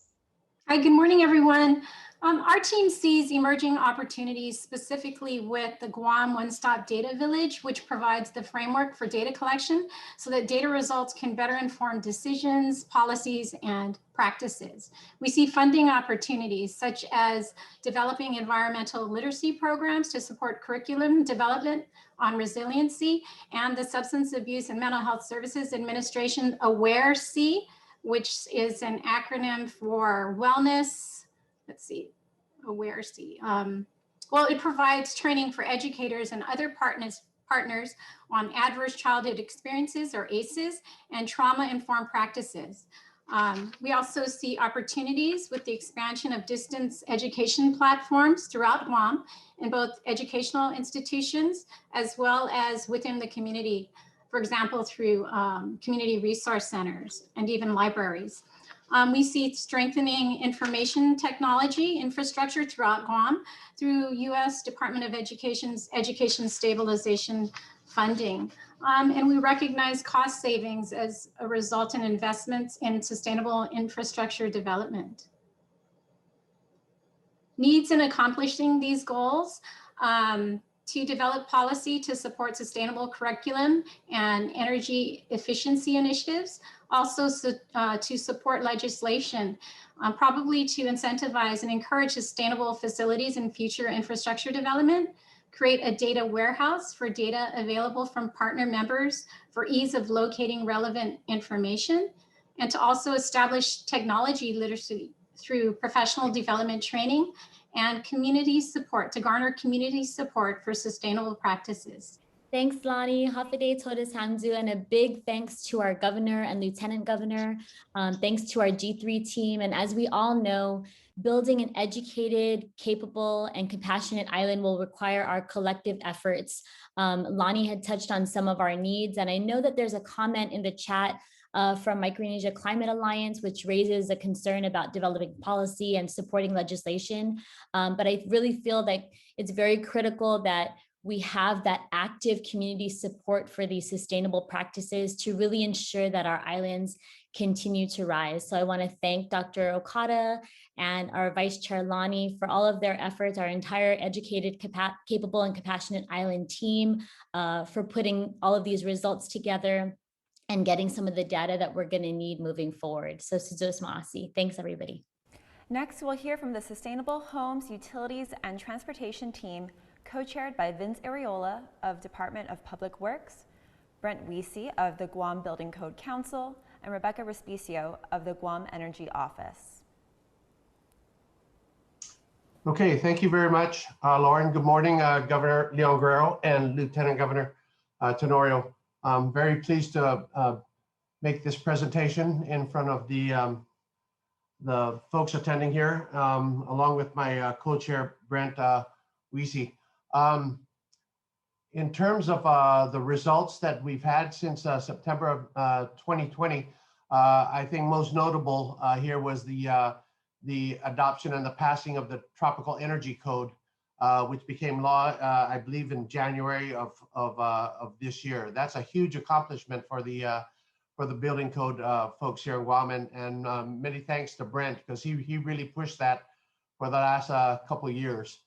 [SPEAKER 13] Hi, good morning, everyone. Our team sees emerging opportunities specifically with the Guam One-Stop Data Village, which provides the framework for data collection so that data results can better inform decisions, policies, and practices. We see funding opportunities such as developing environmental literacy programs to support curriculum development on resiliency, and the Substance Abuse and Mental Health Services Administration AWARE-C, which is an acronym for wellness. Let's see, AWARE-C. Well, it provides training for educators and other partners on adverse childhood experiences, or ACEs, and trauma-informed practices. We also see opportunities with the expansion of distance education platforms throughout Guam in both educational institutions as well as within the community, for example, through community resource centers and even libraries. We see strengthening information technology infrastructure throughout Guam through U.S. Department of Education's Education Stabilization funding. And we recognize cost savings as a result in investments in sustainable infrastructure development. Needs in accomplishing these goals: to develop policy to support sustainable curriculum and energy efficiency initiatives, also to support legislation, probably to incentivize and encourage sustainable facilities and future infrastructure development, create a data warehouse for data available from partner members for ease of locating relevant information, and to also establish technology literacy through professional development training and community support, to garner community support for sustainable practices.
[SPEAKER 14] Thanks, Lonnie. Hafide Todes Hangzu, and a big thanks to our governor and lieutenant governor. Thanks to our G3 team. And as we all know, building an educated, capable, and compassionate island will require our collective efforts. Lonnie had touched on some of our needs, and I know that there's a comment in the chat from Micronesia Climate Alliance, which raises a concern about developing policy and supporting legislation. But I really feel that it's very critical that we have that active community support for these sustainable practices to really ensure that our islands continue to rise. So I want to thank Dr. Okada and our Vice Chair Lonnie for all of their efforts, our entire educated, capable, and compassionate island team for putting all of these results together and getting some of the data that we're going to need moving forward. So Suzos Maasi. Thanks, everybody.
[SPEAKER 1] Next, we'll hear from the Sustainable Homes, Utilities, and Transportation team, co-chaired by Vince Areola of Department of Public Works, Brent Wiese of the Guam Building Code Council, and Rebecca Respicio of the Guam Energy Office.
[SPEAKER 15] Okay, thank you very much, Lauren. Good morning, Governor Leon Guerrero and Lieutenant Governor Tenorio. I'm very pleased to make this presentation in front of the folks attending here, along with my co-chair, Brent Wiese. In terms of the results that we've had since September of 2020, I think most notable here was the adoption and the passing of the Tropical Energy Code, which became law, I believe, in January of this year. That's a huge accomplishment for the building code folks here in Guam, and many thanks to Brent, because he really pushed that for the last couple of years.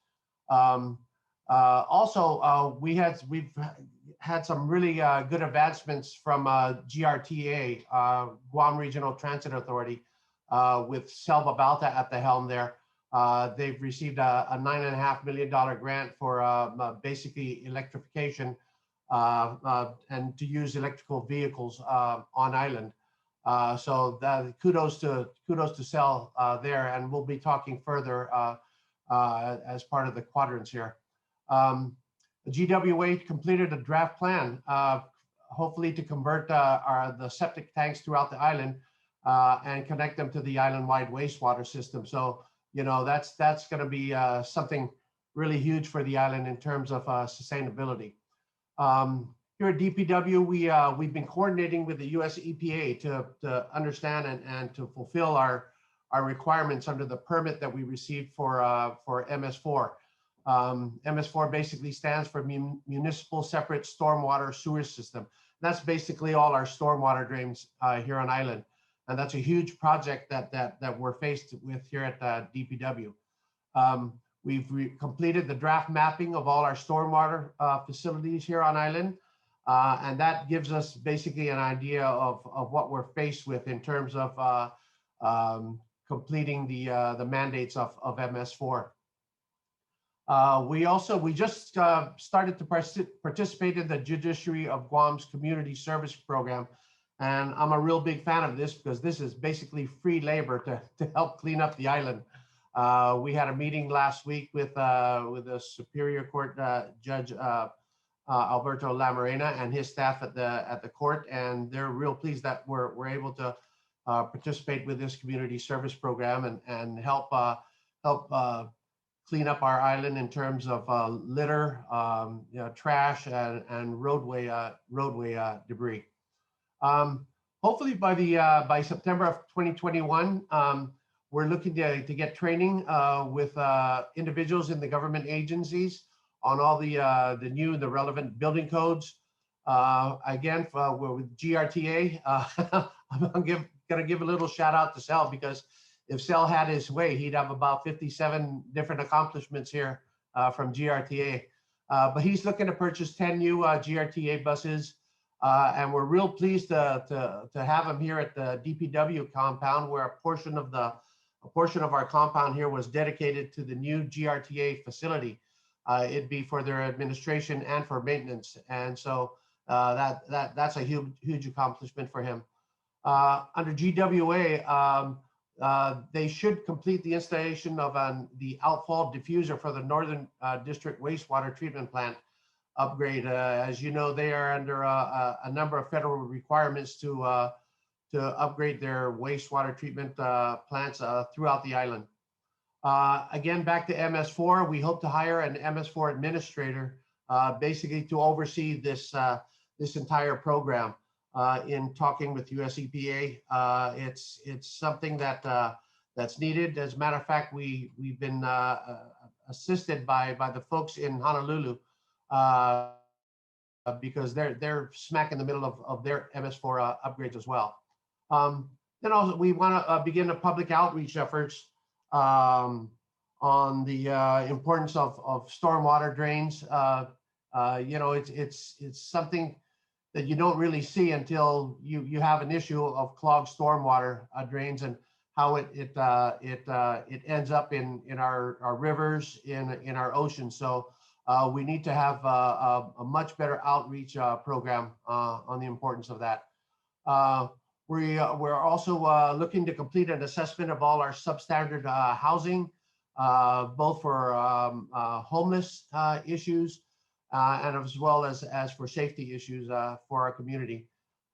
[SPEAKER 15] Also, we've had some really good advancements from GRTA, Guam Regional Transit Authority, with Selva Balta at the helm there. They've received a $9.5 million grant for basically electrification and to use electrical vehicles on island. So kudos to Sel there, and we'll be talking further as part of the quadrants here. The GWA completed a draft plan hopefully to convert the septic tanks throughout the island and connect them to the island-wide wastewater system. So, that's going to be something really huge for the island in terms of sustainability. Here at DPW, we've been coordinating with the U.S. EPA to understand and to fulfill our requirements under the permit that we received for MS4. MS4 basically stands for Municipal Separate Stormwater Sewer System. That's basically all our stormwater drains here on island. And that's a huge project that we're faced with here at DPW. We've completed the draft mapping of all our stormwater facilities here on island. And that gives us basically an idea of what we're faced with in terms of completing the mandates of MS4. We just started to participate in the Judiciary of Guam's Community Service Program. And I'm a real big fan of this because this is basically free labor to help clean up the island. We had a meeting last week with the Superior Court Judge Alberto Lamarena and his staff at the court, and they're real pleased that we're able to participate with this community service program and help clean up our island in terms of litter, trash, and roadway debris. Hopefully by September of 2021, we're looking to get training with individuals in the government agencies on all the relevant building codes. Again, with GRTA, I'm going to give a little shout out to Sel, because if Sel had his way, he'd have about 57 different accomplishments here from GRTA. But he's looking to purchase 10 new GRTA buses. And we're real pleased to have him here at the DPW compound, where a portion of our compound here was dedicated to the new GRTA facility. It'd be for their administration and for maintenance, and so that's a huge accomplishment for him. Under GWA, they should complete the installation of the outfall diffuser for the Northern District wastewater treatment plant upgrade. As you know, they are under a number of federal requirements to upgrade their wastewater treatment plants throughout the island. Again, back to MS4, we hope to hire an MS4 administrator basically to oversee this entire program. In talking with US EPA, it's something that's needed. As a matter of fact, we've been assisted by the folks in Honolulu because they're smack in the middle of their MS4 upgrades as well. Then also we want to begin a public outreach efforts on the importance of stormwater drains. It's something that you don't really see until you have an issue of clogged stormwater drains, and how it ends up in our rivers, in our oceans. So we need to have a much better outreach program on the importance of that. We're also looking to complete an assessment of all our substandard housing, both for homeless issues and as well as for safety issues for our community.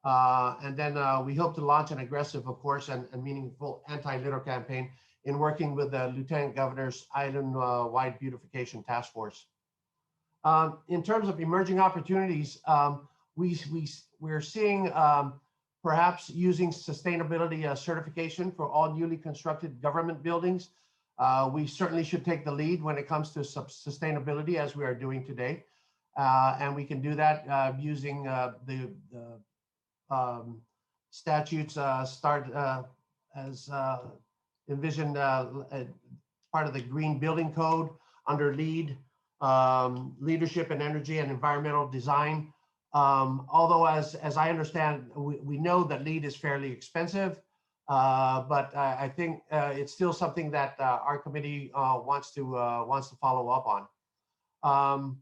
[SPEAKER 15] And then we hope to launch an aggressive, of course, and meaningful anti-litter campaign in working with the Lieutenant Governor's Island-wide Beautification Task Force. In terms of emerging opportunities, we're seeing perhaps using sustainability certification for all newly constructed government buildings. We certainly should take the lead when it comes to sustainability, as we are doing today. And we can do that using the statutes as envisioned part of the Green Building Code under LEED, Leadership in Energy and Environmental Design. Although as I understand, we know that LEED is fairly expensive, but I think it's still something that our committee wants to follow up on.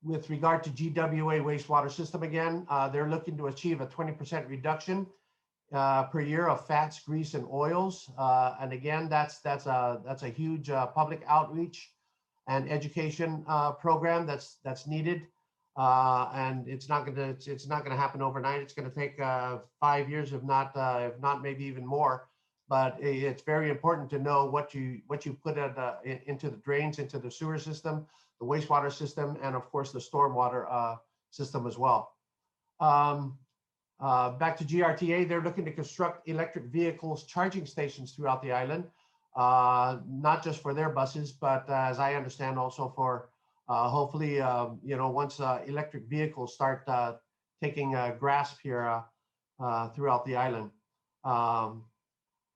[SPEAKER 15] With regard to GWA wastewater system, again, they're looking to achieve a 20% reduction per year of fats, grease, and oils. And again, that's a huge public outreach and education program that's needed. and it's not going to happen overnight. It's going to take 5 years, if not maybe even more. But it's very important to know what you put into the drains, into the sewer system, the wastewater system, and of course the stormwater system as well. Back to GRTA, they're looking to construct electric vehicles charging stations throughout the island, not just for their buses, but as I understand, also for hopefully, once electric vehicles start taking a grasp here throughout the island.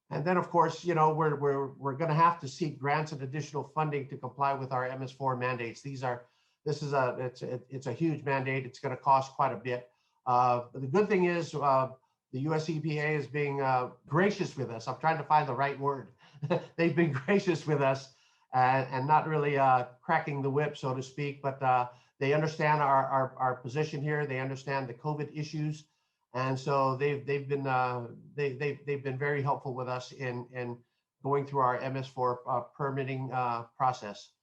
[SPEAKER 15] And then, of course, we're going to have to seek grants and additional funding to comply with our MS4 mandates. It's a huge mandate. It's going to cost quite a bit. The good thing is the US EPA is being gracious with us. I'm trying to find the right word. They've been gracious with us and not really cracking the whip, so to speak, but they understand our position here. They understand the COVID issues. And so they've been very helpful with us in going through our MS4 permitting process.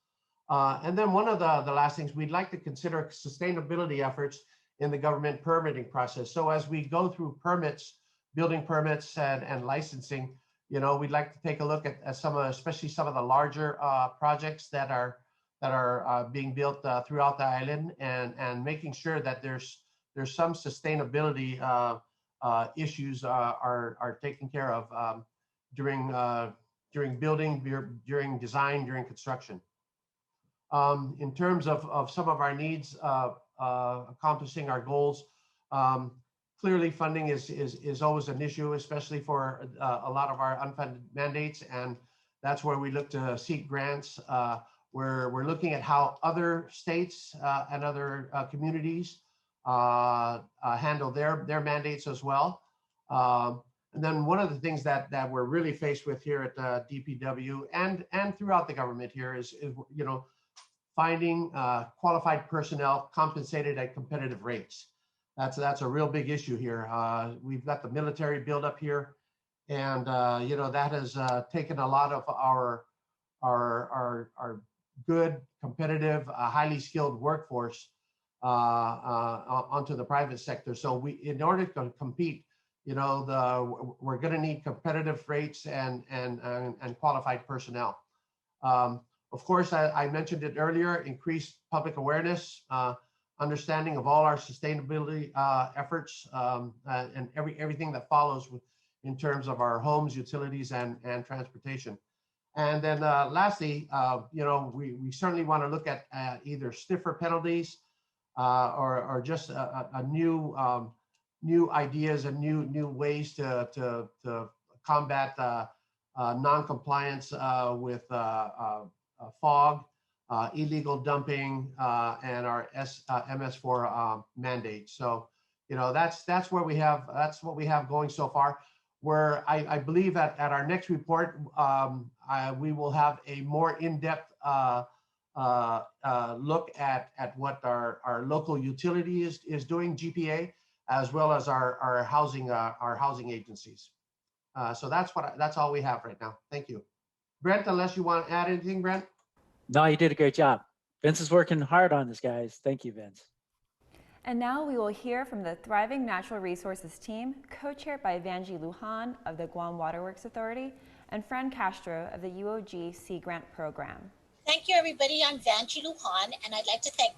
[SPEAKER 15] And then one of the last things, we'd like to consider sustainability efforts in the government permitting process. So as we go through permits, building permits and licensing, we'd like to take a look at especially some of the larger projects that are being built throughout the island, and making sure that there's some sustainability issues are taken care of during building, during design, during construction. In terms of some of our needs, accomplishing our goals, clearly funding is always an issue, especially for a lot of our unfunded mandates, and that's where we look to seek grants. We're looking at how other states and other communities handle their mandates as well. And then one of the things that we're really faced with here at DPW and throughout the government here is finding qualified personnel compensated at competitive rates. That's a real big issue here. We've got the military buildup here, and that has taken a lot of our good, competitive, highly skilled workforce onto the private sector. So in order to compete, we're going to need competitive rates and qualified personnel. Of course, I mentioned it earlier, increased public awareness, understanding of all our sustainability efforts, and everything that follows in terms of our homes, utilities, and transportation. And then lastly, we certainly want to look at either stiffer penalties or just a new ideas and new ways to combat non-compliance with fog, illegal dumping, and our MS4 mandate. So, that's what we have going so far. Where I believe at our next report, we will have a more in-depth look at what our local utility is doing, GPA, as well as our housing agencies. So that's all we have right now. Thank you. Brent, unless you want to add anything, Brent?
[SPEAKER 16] No, you did a great job. Vince is working hard on this, guys. Thank you, Vince.
[SPEAKER 1] And now we will hear from the Thriving Natural Resources team, co-chaired by Vanji Lujan of the Guam Waterworks Authority and Fran Castro of the UOG Sea Grant Program.
[SPEAKER 17] Thank you, everybody. I'm Vanji Lujan, and I'd like to thank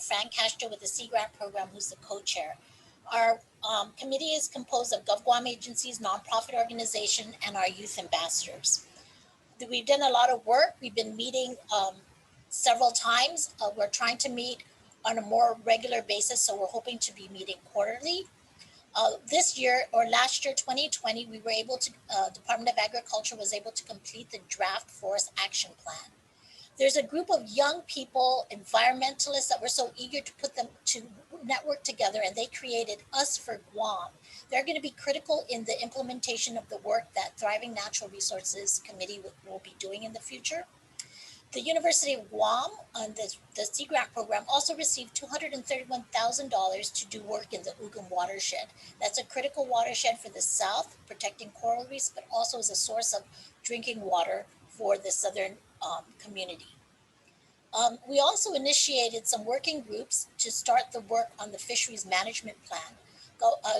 [SPEAKER 17] Fran Castro with the Sea Grant Program, who's the co-chair. Our committee is composed of GovGuam agencies, nonprofit organization, and our youth ambassadors. We've done a lot of work. We've been meeting several times. We're trying to meet on a more regular basis, so we're hoping to be meeting quarterly. This year, or last year, 2020, we were able to, Department of Agriculture was able to complete the draft forest action plan. There's a group of young people, environmentalists, that were so eager to put them to network together, and they created Us for Guam. They're going to be critical in the implementation of the work that Thriving Natural Resources Committee will be doing in the future. The University of Guam and the Sea Grant Program also received $231,000 to do work in the Ugum watershed. That's a critical watershed for the South, protecting coral reefs, but also as a source of drinking water for the Southern community. We also initiated some working groups to start the work on the fisheries management plan.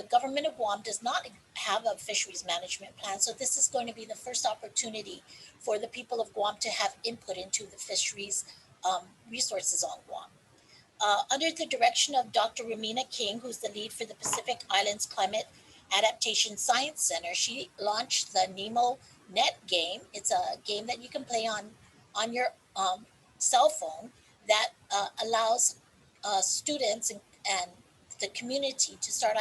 [SPEAKER 17] Government of Guam does not have a fisheries management plan, so this is going to be the first opportunity for the people of Guam to have input into the fisheries resources on Guam. Under the direction of Dr. Ramina King, who's the lead for the Pacific Islands Climate Adaptation Science Center, she launched the Nemo Net game. It's a game that you can play on your cell phone that allows students and the community to start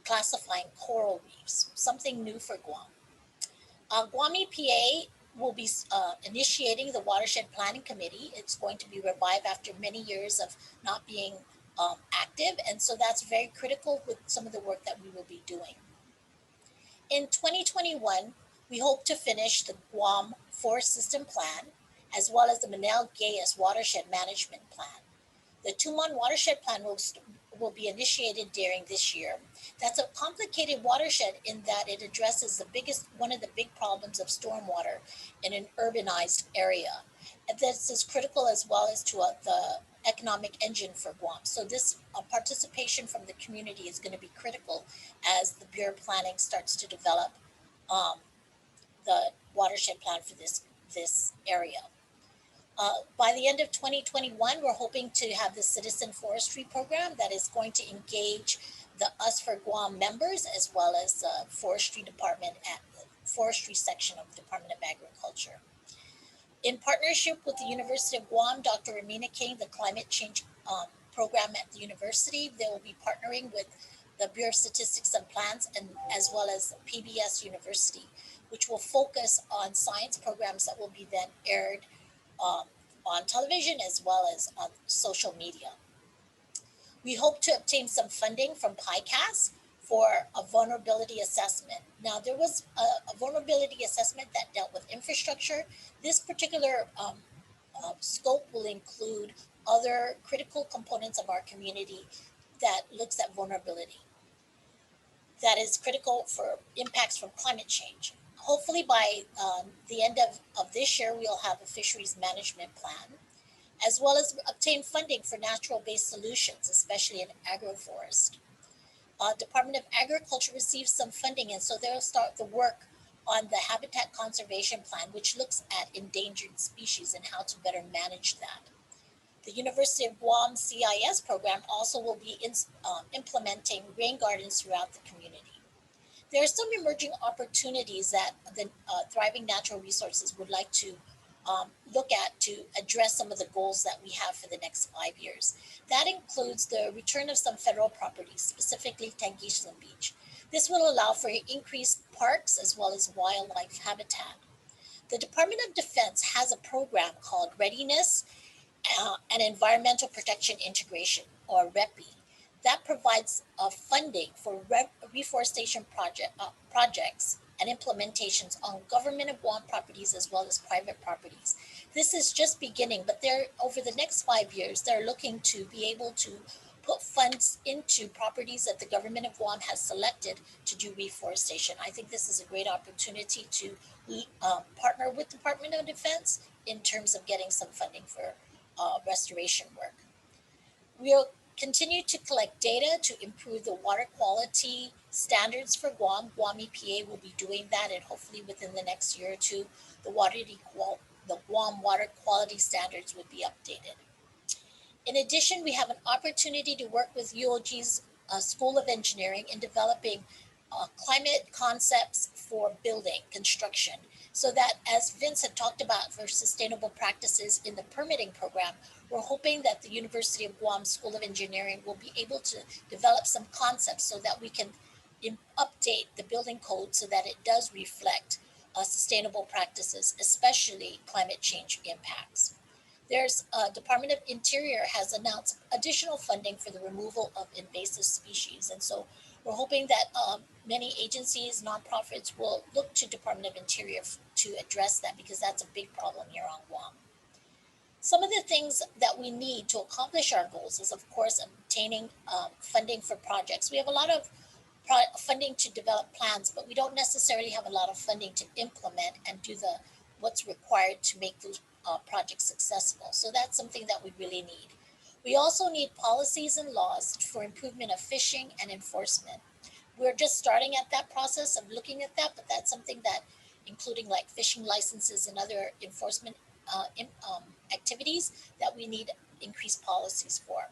[SPEAKER 17] classifying coral reefs, something new for Guam. Guam EPA will be initiating the Watershed Planning Committee. It's going to be revived after many years of not being active, and so that's very critical with some of the work that we will be doing. In 2021, we hope to finish the Guam Forest System Plan, as well as the Manel Gayas Watershed Management Plan. The Tumon Watershed Plan will be initiated during this year. That's a complicated watershed in that it addresses one of the big problems of stormwater in an urbanized area. And this is critical as well as to the economic engine for Guam. So this participation from the community is going to be critical as the Bureau of Planning starts to develop the watershed plan for this area. By the end of 2021, we're hoping to have the citizen forestry program that is going to engage the Us for Guam members, as well as the forestry department at the forestry section of the Department of Agriculture. In partnership with the University of Guam, Dr. Ramina King, the climate change program at the university, they will be partnering with the Bureau of Statistics and Plans, and as well as PBS University, which will focus on science programs that will be then aired on television as well as on social media. We hope to obtain some funding from PICAS for a vulnerability assessment. Now, there was a vulnerability assessment that dealt with infrastructure. This particular scope will include other critical components of our community that looks at vulnerability. That is critical for impacts from climate change. Hopefully by the end of this year, we'll have a fisheries management plan, as well as obtain funding for natural-based solutions, especially in agroforest. Department of Agriculture receives some funding, and so they'll start the work on the habitat conservation plan, which looks at endangered species and how to better manage that. The University of Guam CIS program also will be implementing rain gardens throughout the community. There are some emerging opportunities that the Thriving Natural Resources would like to look at to address some of the goals that we have for the next 5 years. That includes the return of some federal properties, specifically Tangislan Beach. This will allow for increased parks as well as wildlife habitat. The Department of Defense has a program called Readiness and Environmental Protection Integration, or REPI, that provides funding for reforestation projects and implementations on government of Guam properties as well as private properties. This is just beginning, but over the next 5 years, they're looking to be able to put funds into properties that the government of Guam has selected to do reforestation. I think this is a great opportunity to partner with Department of Defense in terms of getting some funding for restoration work. We'll continue to collect data to improve the water quality standards for Guam. Guam EPA will be doing that, and hopefully within the next year or two, the Guam water quality standards would be updated. In addition, we have an opportunity to work with UOG's School of Engineering in developing climate concepts for building construction, so that, as Vince had talked about, for sustainable practices in the permitting program, we're hoping that the University of Guam School of Engineering will be able to develop some concepts so that we can update the building code so that it does reflect sustainable practices, especially climate change impacts. There's Department of Interior has announced additional funding for the removal of invasive species. And so we're hoping that many agencies, nonprofits will look to Department of Interior to address that, because that's a big problem here on Guam. Some of the things that we need to accomplish our goals is, of course, obtaining funding for projects. We have a lot of funding to develop plans, but we don't necessarily have a lot of funding to implement and do the what's required to make those projects successful. So that's something that we really need. We also need policies and laws for improvement of fishing and enforcement. We're just starting at that process of looking at that, but that's something that, including like fishing licenses and other enforcement activities, that we need increased policies for.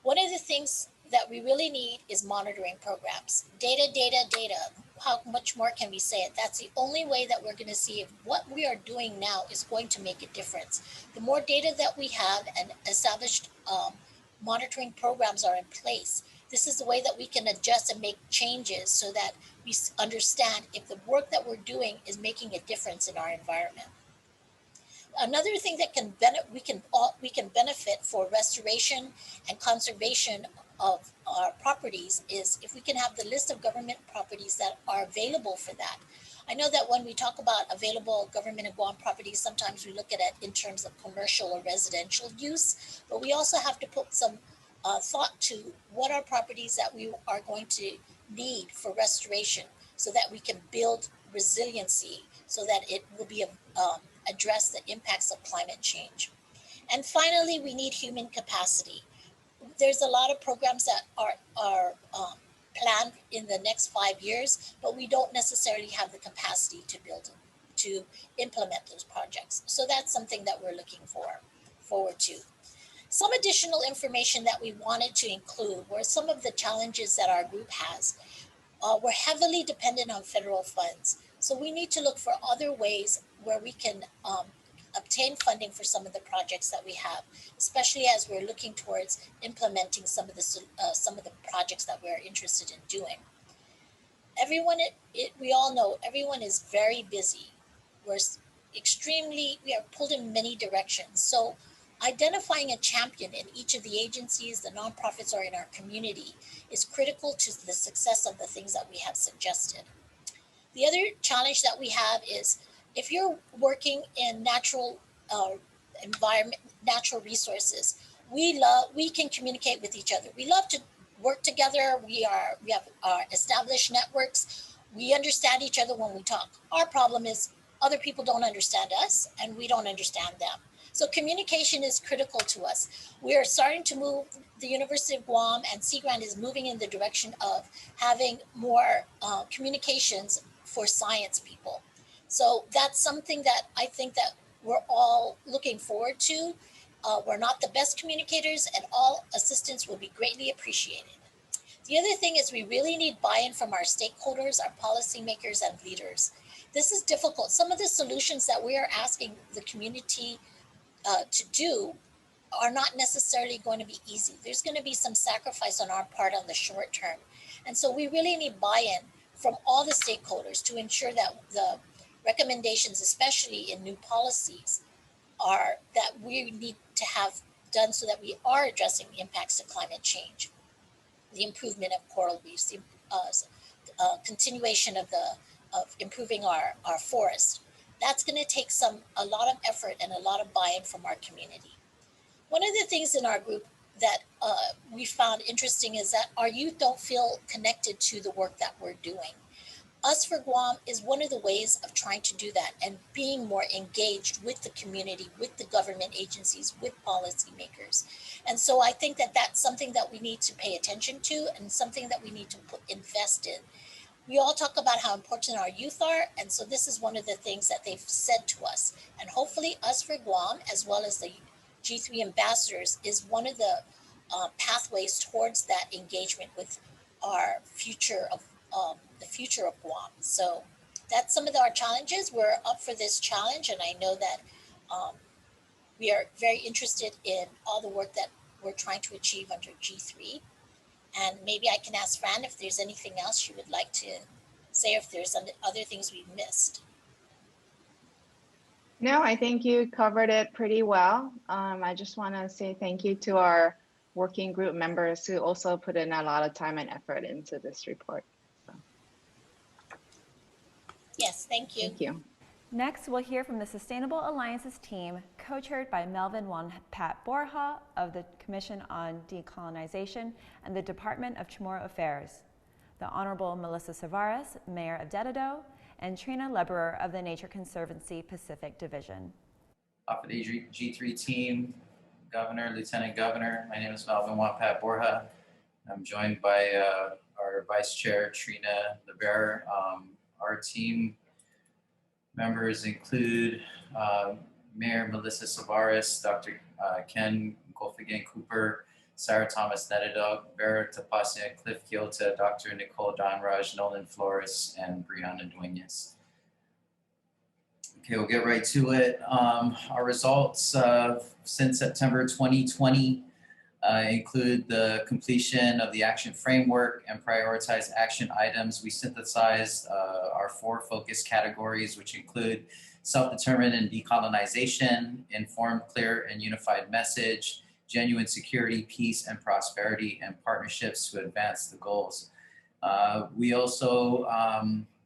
[SPEAKER 17] One of the things that we really need is monitoring programs. Data, data, data. How much more can we say it? That's the only way that we're going to see if what we are doing now is going to make a difference. The more data that we have and established monitoring programs are in place, this is the way that we can adjust and make changes so that we understand if the work that we're doing is making a difference in our environment. Another thing that we can benefit for restoration and conservation of our properties is if we can have the list of government properties that are available for that. I know that when we talk about available government and Guam properties, sometimes we look at it in terms of commercial or residential use, but we also have to put some thought to what are properties that we are going to need for restoration so that we can build resiliency so that it will be address the impacts of climate change. And finally, we need human capacity. There's a lot of programs that are planned in the next 5 years, but we don't necessarily have the capacity to implement those projects. So that's something that we're looking forward to. Some additional information that we wanted to include were some of the challenges that our group has. We're heavily dependent on federal funds. So we need to look for other ways where we can obtain funding for some of the projects that we have, especially as we're looking towards implementing some of the projects that we're interested in doing. We all know everyone is very busy. We are pulled in many directions. So identifying a champion in each of the agencies, the nonprofits, or in our community is critical to the success of the things that we have suggested. The other challenge that we have is if you're working in natural environment, natural resources, we can communicate with each other. We love to work together. We have our established networks. We understand each other when we talk. Our problem is other people don't understand us and we don't understand them. So communication is critical to us. We are starting to move, the University of Guam and Sea Grant is moving in the direction of having more communications for science people. So that's something that I think that we're all looking forward to. We're not the best communicators and all assistance will be greatly appreciated. The other thing is we really need buy-in from our stakeholders, our policymakers and leaders. This is difficult. Some of the solutions that we are asking the community to do are not necessarily going to be easy. There's going to be some sacrifice on our part on the short term. And so we really need buy-in from all the stakeholders to ensure that the recommendations, especially in new policies, are that we need to have done so that we are addressing the impacts of climate change, the improvement of coral reefs, the continuation of improving our forests. That's going to take a lot of effort and a lot of buy-in from our community. One of the things in our group that we found interesting is that our youth don't feel connected to the work that we're doing. Us for Guam is one of the ways of trying to do that and being more engaged with the community, with the government agencies, with policymakers. And so I think that that's something that we need to pay attention to and something that we need to invest in. We all talk about how important our youth are, and so this is one of the things that they've said to us. And hopefully Us for Guam, as well as the G3 ambassadors, is one of the pathways towards that engagement with our future of the future of Guam. So that's some of our challenges. We're up for this challenge, and I know that we are very interested in all the work that we're trying to achieve under G3. And maybe I can ask Fran if there's anything else she would like to say, if there's other things we've missed.
[SPEAKER 18] No, I think you covered it pretty well. I just want to say thank you to our working group members who also put in a lot of time and effort into this report. So.
[SPEAKER 17] Yes, thank you.
[SPEAKER 18] Thank you.
[SPEAKER 1] Next, we'll hear from the Sustainable Alliances team, co-chaired by Melvin Wonpat Borja of the Commission on Decolonization and the Department of Chamorro Affairs. the Honorable Melissa Savares, Mayor of Dededo, and Trina Leberer of the Nature Conservancy Pacific Division.
[SPEAKER 19] Off of the G3 team, Governor, Lieutenant Governor, my name is Melvin Wampat Borja. I'm joined by our Vice Chair, Trina Leberer. Our team members include Mayor Melissa Savares, Dr. Ken Golfigan Cooper, Sarah Thomas Netadog, Vera Tapasia, Cliff Kyoto, Dr. Nicole Donraj, Nolan Flores, and Brianna Duenas. Okay, we'll get right to it. Our results since September 2020 include the completion of the action framework and prioritized action items. We synthesized our 4 focus categories, which include self-determined and decolonization, informed, clear, and unified message, genuine security, peace, and prosperity, and partnerships to advance the goals. We also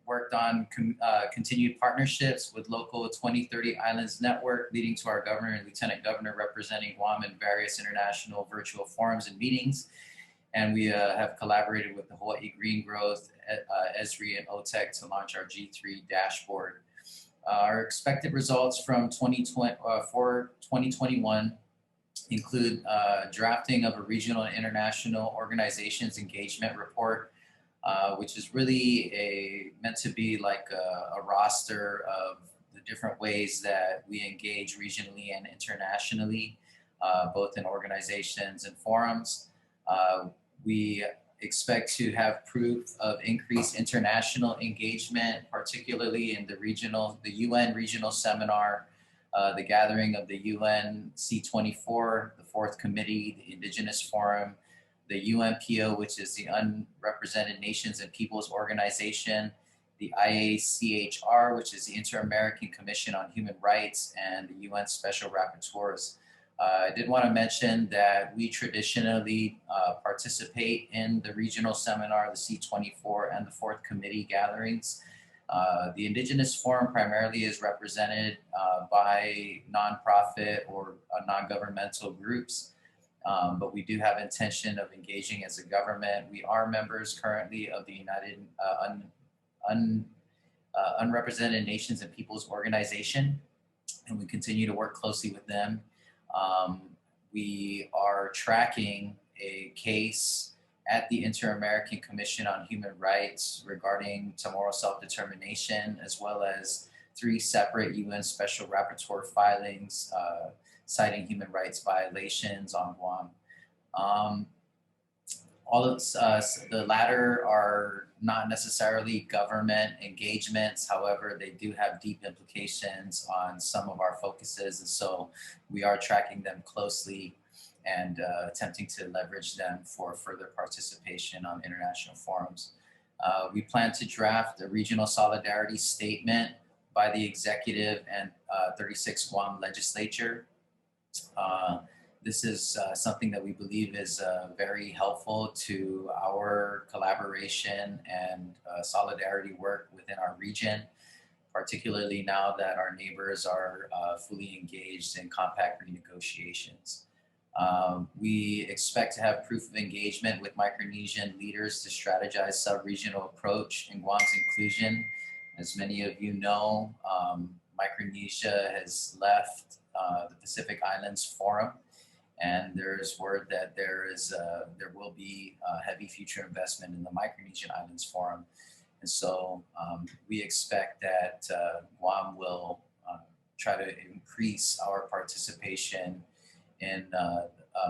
[SPEAKER 19] worked on continued partnerships with Local2030 Islands Network, leading to our Governor and Lieutenant Governor representing Guam in various international virtual forums and meetings. And we have collaborated with the Hawaii Green Growth, ESRI, and OTEC to launch our G3 dashboard. Our expected results from 2021 include drafting of a regional and international organizations engagement report, which is really meant to be like a roster of the different ways that we engage regionally and internationally, both in organizations and forums. We expect to have proof of increased international engagement, particularly in the UN regional seminar, the gathering of the UN C24, the 4th Committee, the Indigenous Forum, the UNPO, which is the Unrepresented Nations and Peoples Organization, the IACHR, which is the Inter-American Commission on Human Rights, and the UN Special Rapporteurs. I did want to mention that we traditionally participate in the regional seminar, the C24, and the 4th Committee gatherings. The Indigenous Forum primarily is represented by nonprofit or non-governmental groups, but we do have intention of engaging as a government. We are members currently of the United Unrepresented Nations and Peoples Organization, and we continue to work closely with them. We are tracking a case at the Inter-American Commission on Human Rights regarding tomorrow self-determination, as well as 3 separate UN Special Rapporteur filings citing human rights violations on Guam. All of the latter are not necessarily government engagements. However, they do have deep implications on some of our focuses. And so we are tracking them closely and attempting to leverage them for further participation on international forums. We plan to draft a regional solidarity statement by the executive and 36 Guam legislature. This is something that we believe is very helpful to our collaboration and solidarity work within our region, particularly now that our neighbors are fully engaged in compact renegotiations. We expect to have proof of engagement with Micronesian leaders to strategize sub-regional approach in Guam's inclusion. As many of you know, Micronesia has left the Pacific Islands Forum, and there's word that there will be heavy future investment in the Micronesian Islands Forum. And so we expect that Guam will try to increase our participation in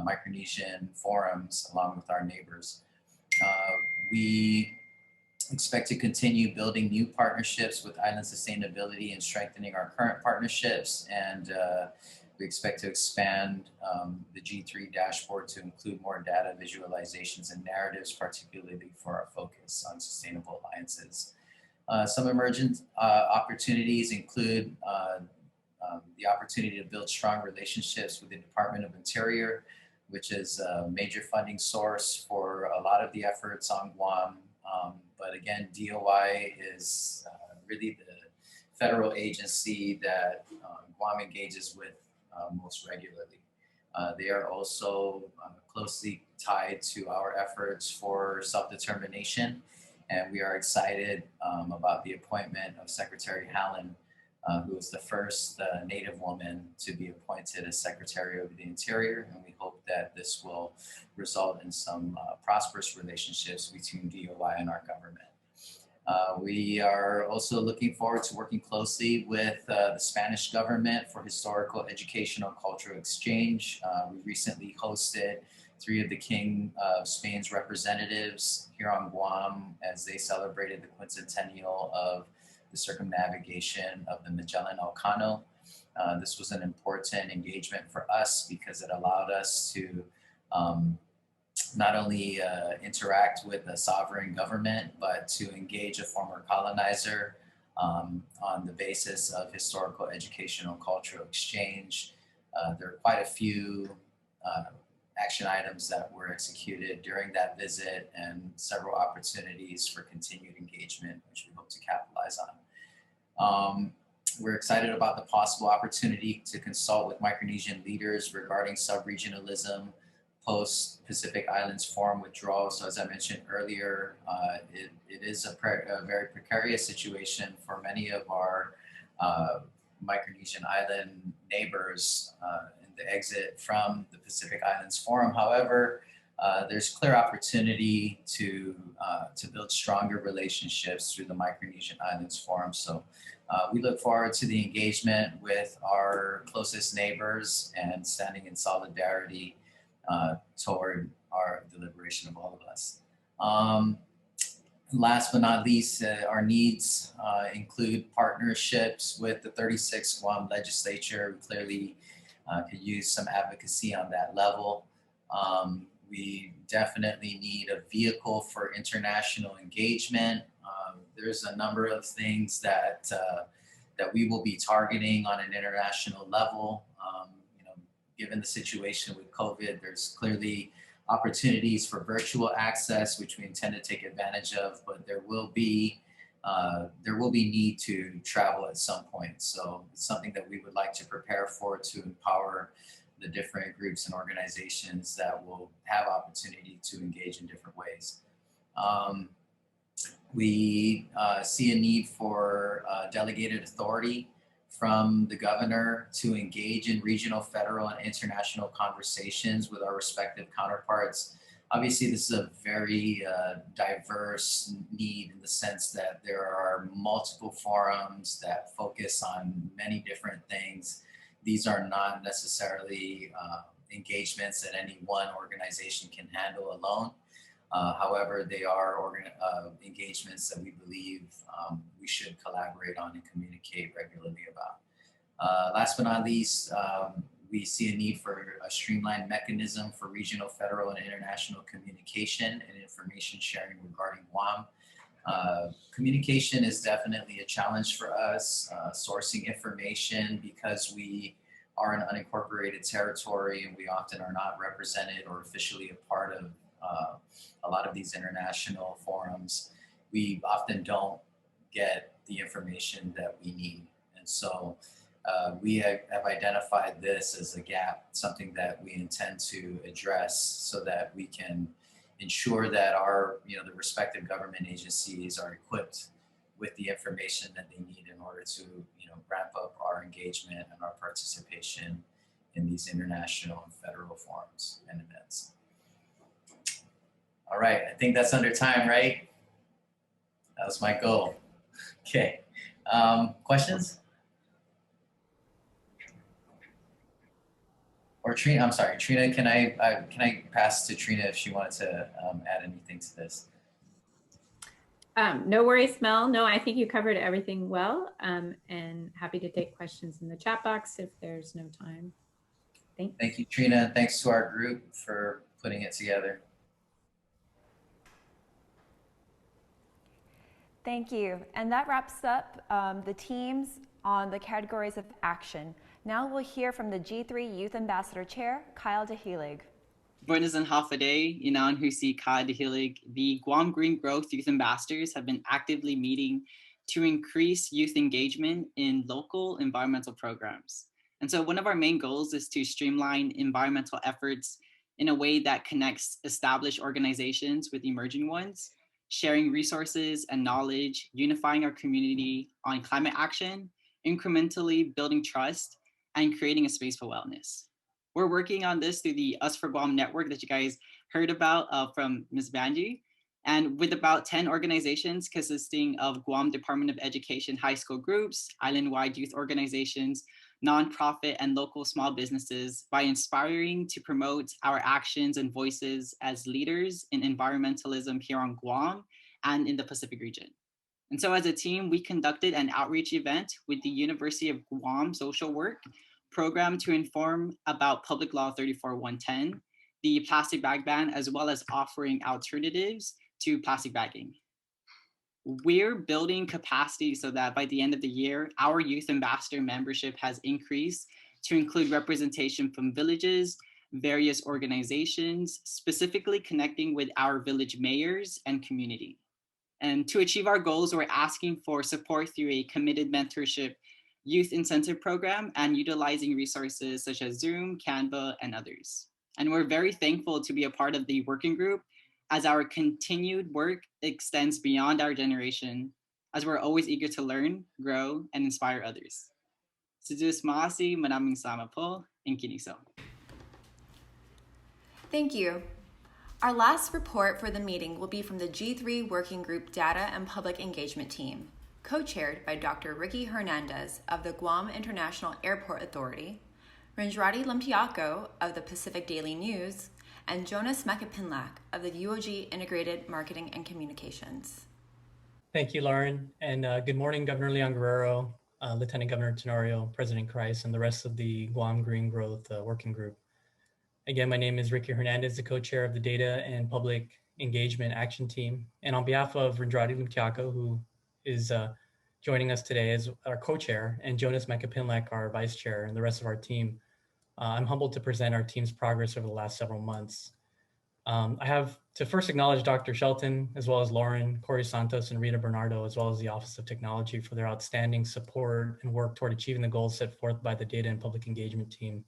[SPEAKER 19] Micronesian forums along with our neighbors. We expect to continue building new partnerships with island sustainability and strengthening our current partnerships. And we expect to expand the G3 dashboard to include more data visualizations and narratives, particularly for our focus on sustainable alliances. Some emergent opportunities include the opportunity to build strong relationships with the Department of Interior, which is a major funding source for a lot of the efforts on Guam. But again, DOI is really the federal agency that Guam engages with most regularly. They are also closely tied to our efforts for self-determination, And we are excited about the appointment of Secretary Haaland, who is the first Native woman to be appointed as Secretary of the Interior. And we hope that this will result in some prosperous relationships between DOI and our government. We are also looking forward to working closely with the Spanish government for historical, educational, cultural exchange. We recently hosted 3 of the King of Spain's representatives here on Guam as they celebrated the quincentennial of the circumnavigation of the Magellan Elcano. This was an important engagement for us because it allowed us to not only interact with the sovereign government, but to engage a former colonizer on the basis of historical, educational, cultural exchange. There are quite a few action items that were executed during that visit and several opportunities for continued engagement, which we hope to capitalize on. We're excited about the possible opportunity to consult with Micronesian leaders regarding sub-regionalism, post-Pacific Islands Forum withdrawal. So as I mentioned earlier, it is a very precarious situation for many of our Micronesian island neighbors in the exit from the Pacific Islands Forum. However, there's clear opportunity to build stronger relationships through the Micronesian Islands Forum. So we look forward to the engagement with our closest neighbors and standing in solidarity toward our the liberation of all of us. Last but not least, our needs include partnerships with the 36th Guam legislature. We clearly could use some advocacy on that level. We definitely need a vehicle for international engagement. There's a number of things that we will be targeting on an international level. Given the situation with COVID, there's clearly opportunities for virtual access, which we intend to take advantage of, but there will be need to travel at some point. So it's something that we would like to prepare for, to empower the different groups and organizations that will have opportunity to engage in different ways. We see a need for delegated authority from the governor to engage in regional, federal, and international conversations with our respective counterparts. Obviously, this is a very diverse need in the sense that there are multiple forums that focus on many different things. These are not necessarily engagements that any one organization can handle alone. However, they are engagements that we believe we should collaborate on and communicate regularly about. Last but not least, we see a need for a streamlined mechanism for regional, federal, and international communication and information sharing regarding Guam. Communication is definitely a challenge for us, sourcing information because we are an unincorporated territory and we often are not represented or officially a part of a lot of these international forums. We often don't get the information that we need. And so we have identified this as a gap, something that we intend to address so that we can ensure that our, the respective government agencies are equipped with the information that they need in order to, ramp up our engagement and our participation in these international and federal forums and events. All right, I think that's under time, right? That was my goal. Okay, questions? Or Trina, I'm sorry, Trina, can I pass to Trina if she wanted to add anything to this?
[SPEAKER 20] No worries, Mel. No, I think you covered everything well, and happy to take questions in the chat box if there's no time. Thanks.
[SPEAKER 19] Thank you, Trina. Thanks to our group for putting it together.
[SPEAKER 1] Thank you. And that wraps up the teams on the categories of action. Now we'll hear from the G3 Youth Ambassador Chair, Kyle DeHelig.
[SPEAKER 21] Buenos and Hafaday, Inan Husi Kyle DeHelig. The Guam Green Growth Youth Ambassadors have been actively meeting to increase youth engagement in local environmental programs. And so one of our main goals is to streamline environmental efforts in a way that connects established organizations with emerging ones, sharing resources and knowledge, unifying our community on climate action, incrementally building trust, and creating a space for wellness. We're working on this through the Us for Guam network that you guys heard about from Ms. Banji, and with about 10 organizations consisting of Guam Department of Education high school groups, island-wide youth organizations, nonprofit and local small businesses, by inspiring to promote our actions and voices as leaders in environmentalism here on Guam and in the Pacific region. And so as a team, we conducted an outreach event with the University of Guam social work program to inform about Public Law 34-110, the plastic bag ban, as well as offering alternatives to plastic bagging. We're building capacity so that by the end of the year, our youth ambassador membership has increased to include representation from villages, various organizations, specifically connecting with our village mayors and community. And to achieve our goals, we're asking for support through a committed mentorship youth incentive program and utilizing resources such as Zoom, Canva, and others. And we're very thankful to be a part of the working group as our continued work extends beyond our generation, as we're always eager to learn, grow, and inspire others. Sejus maasi, maraming salamat po, and kiniso.
[SPEAKER 1] Thank you. Our last report for the meeting will be from the G3 Working Group Data and Public Engagement Team, co-chaired by Dr. Ricky Hernandez of the Guam International Airport Authority, Renjrati Lumpiaco of the Pacific Daily News, and Jonas Mekapinlak of the UOG Integrated Marketing and Communications.
[SPEAKER 6] Thank you, Lauren, and good morning, Governor Leon Guerrero, Lieutenant Governor Tenorio, President Krise, and the rest of the Guam Green Growth Working Group. Again, my name is Ricky Hernandez, the co-chair of the Data and Public Engagement Action Team. And on behalf of Renjrati Lumpiaco, who is joining us today as our co-chair, and Jonas Mekapinlak, our vice chair, and the rest of our team, I'm humbled to present our team's progress over the last several months. I have to first acknowledge Dr. Shelton, as well as Lauren, Corey Santos, and Rita Bernardo, as well as the Office of Technology, for their outstanding support and work toward achieving the goals set forth by the Data and Public Engagement team.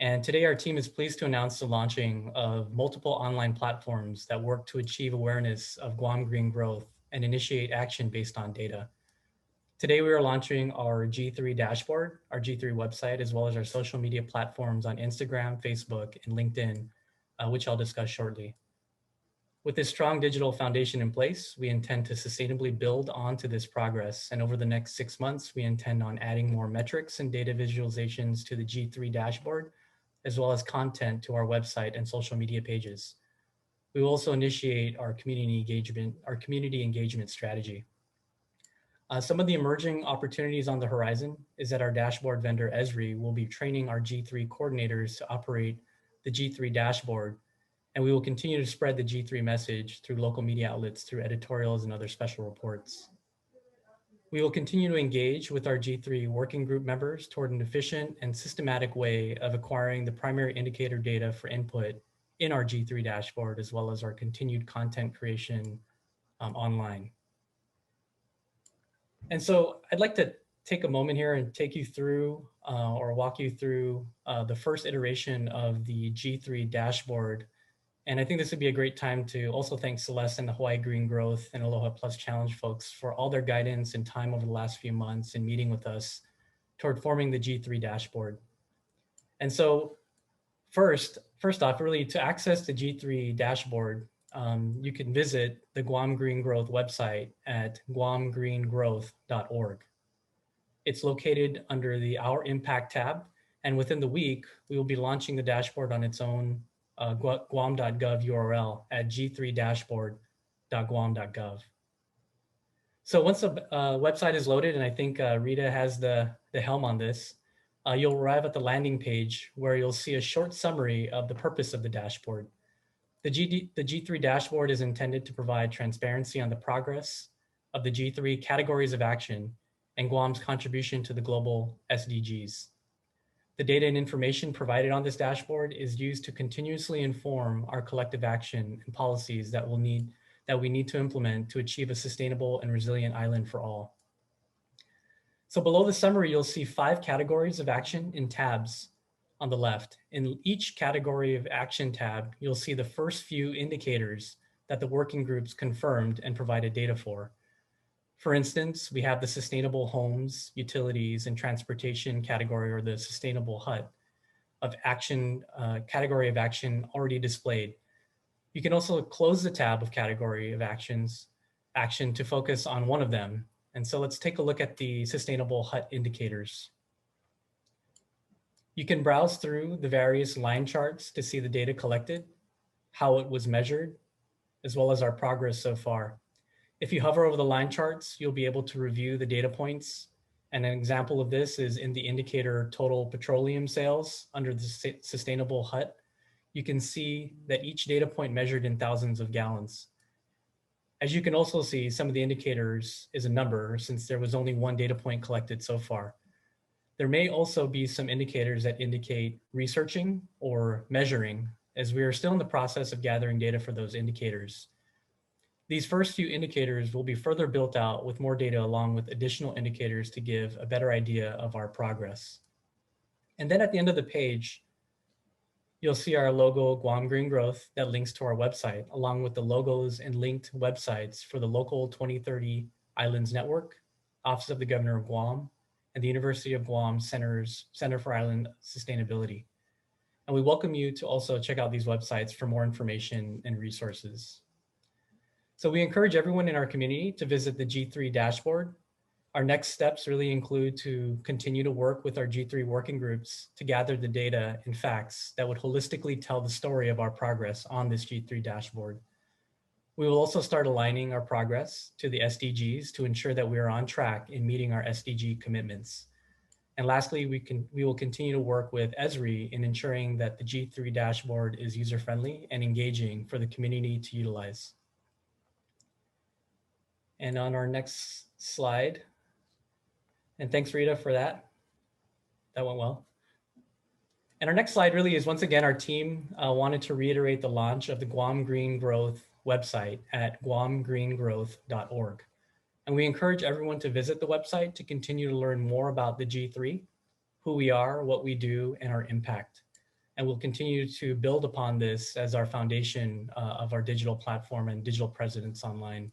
[SPEAKER 6] And today our team is pleased to announce the launching of multiple online platforms that work to achieve awareness of Guam Green Growth and initiate action based on data. Today we are launching our G3 dashboard, our G3 website, as well as our social media platforms on Instagram, Facebook, and LinkedIn, which I'll discuss shortly. With this strong digital foundation in place, we intend to sustainably build onto this progress. And over the next 6 months, we intend on adding more metrics and data visualizations to the G3 dashboard, as well as content to our website and social media pages. We will also initiate our community engagement strategy. Some of the emerging opportunities on the horizon is that our dashboard vendor, Esri, will be training our G3 coordinators to operate the G3 dashboard, and we will continue to spread the G3 message through local media outlets, through editorials and other special reports. We will continue to engage with our G3 working group members toward an efficient and systematic way of acquiring the primary indicator data for input in our G3 dashboard, as well as our continued content creation online. And so I'd like to take a moment here and take you through or walk you through the first iteration of the G3 dashboard. And I think this would be a great time to also thank Celeste and the Hawaii Green Growth and Aloha Plus Challenge folks for all their guidance and time over the last few months in meeting with us toward forming the G3 dashboard. And so first off, really to access the G3 dashboard, you can visit the Guam Green Growth website at guamgreengrowth.org. It's located under the Our Impact tab, and within the week, we will be launching the dashboard on its own guam.gov URL at g3dashboard.guam.gov. So once the website is loaded, and I think Rita has the helm on this, you'll arrive at the landing page where you'll see a short summary of the purpose of the dashboard. The G3 dashboard is intended to provide transparency on the progress of the G3 categories of action and Guam's contribution to the global SDGs. The data and information provided on this dashboard is used to continuously inform our collective action and policies that we need to implement to achieve a sustainable and resilient island for all. So below the summary, you'll see 5 categories of action in tabs on the left. In each category of action tab, you'll see the first few indicators that the working groups confirmed and provided data for. For instance, we have the sustainable homes, utilities, and transportation category, or the sustainable HUT of action, category of action already displayed. You can also close the tab of category of action to focus on one of them. And so let's take a look at the sustainable HUT indicators. You can browse through the various line charts to see the data collected, how it was measured, as well as our progress so far. If you hover over the line charts, you'll be able to review the data points. And an example of this is in the indicator total petroleum sales under the sustainable HUT. You can see that each data point measured in thousands of gallons. As you can also see, some of the indicators is a number since there was only one data point collected so far. There may also be some indicators that indicate researching or measuring, as we are still in the process of gathering data for those indicators. These first few indicators will be further built out with more data along with additional indicators to give a better idea of our progress. And then at the end of the page, you'll see our logo, Guam Green Growth, that links to our website, along with the logos and linked websites for the Local2030 Islands Network, Office of the Governor of Guam, and the University of Guam Center for Island Sustainability. And we welcome you to also check out these websites for more information and resources. So we encourage everyone in our community to visit the G3 dashboard. Our next steps really include to continue to work with our G3 working groups to gather the data and facts that would holistically tell the story of our progress on this G3 dashboard. We will also start aligning our progress to the SDGs to ensure that we are on track in meeting our SDG commitments. And lastly, we will continue to work with ESRI in ensuring that the G3 dashboard is user-friendly and engaging for the community to utilize. And on our next slide, and thanks Rita for that. That went well. And our next slide really is, once again, our team wanted to reiterate the launch of the Guam Green Growth website at guamgreengrowth.org. And we encourage everyone to visit the website to continue to learn more about the G3, who we are, what we do, and our impact. And we'll continue to build upon this as our foundation of our digital platform and digital presence online.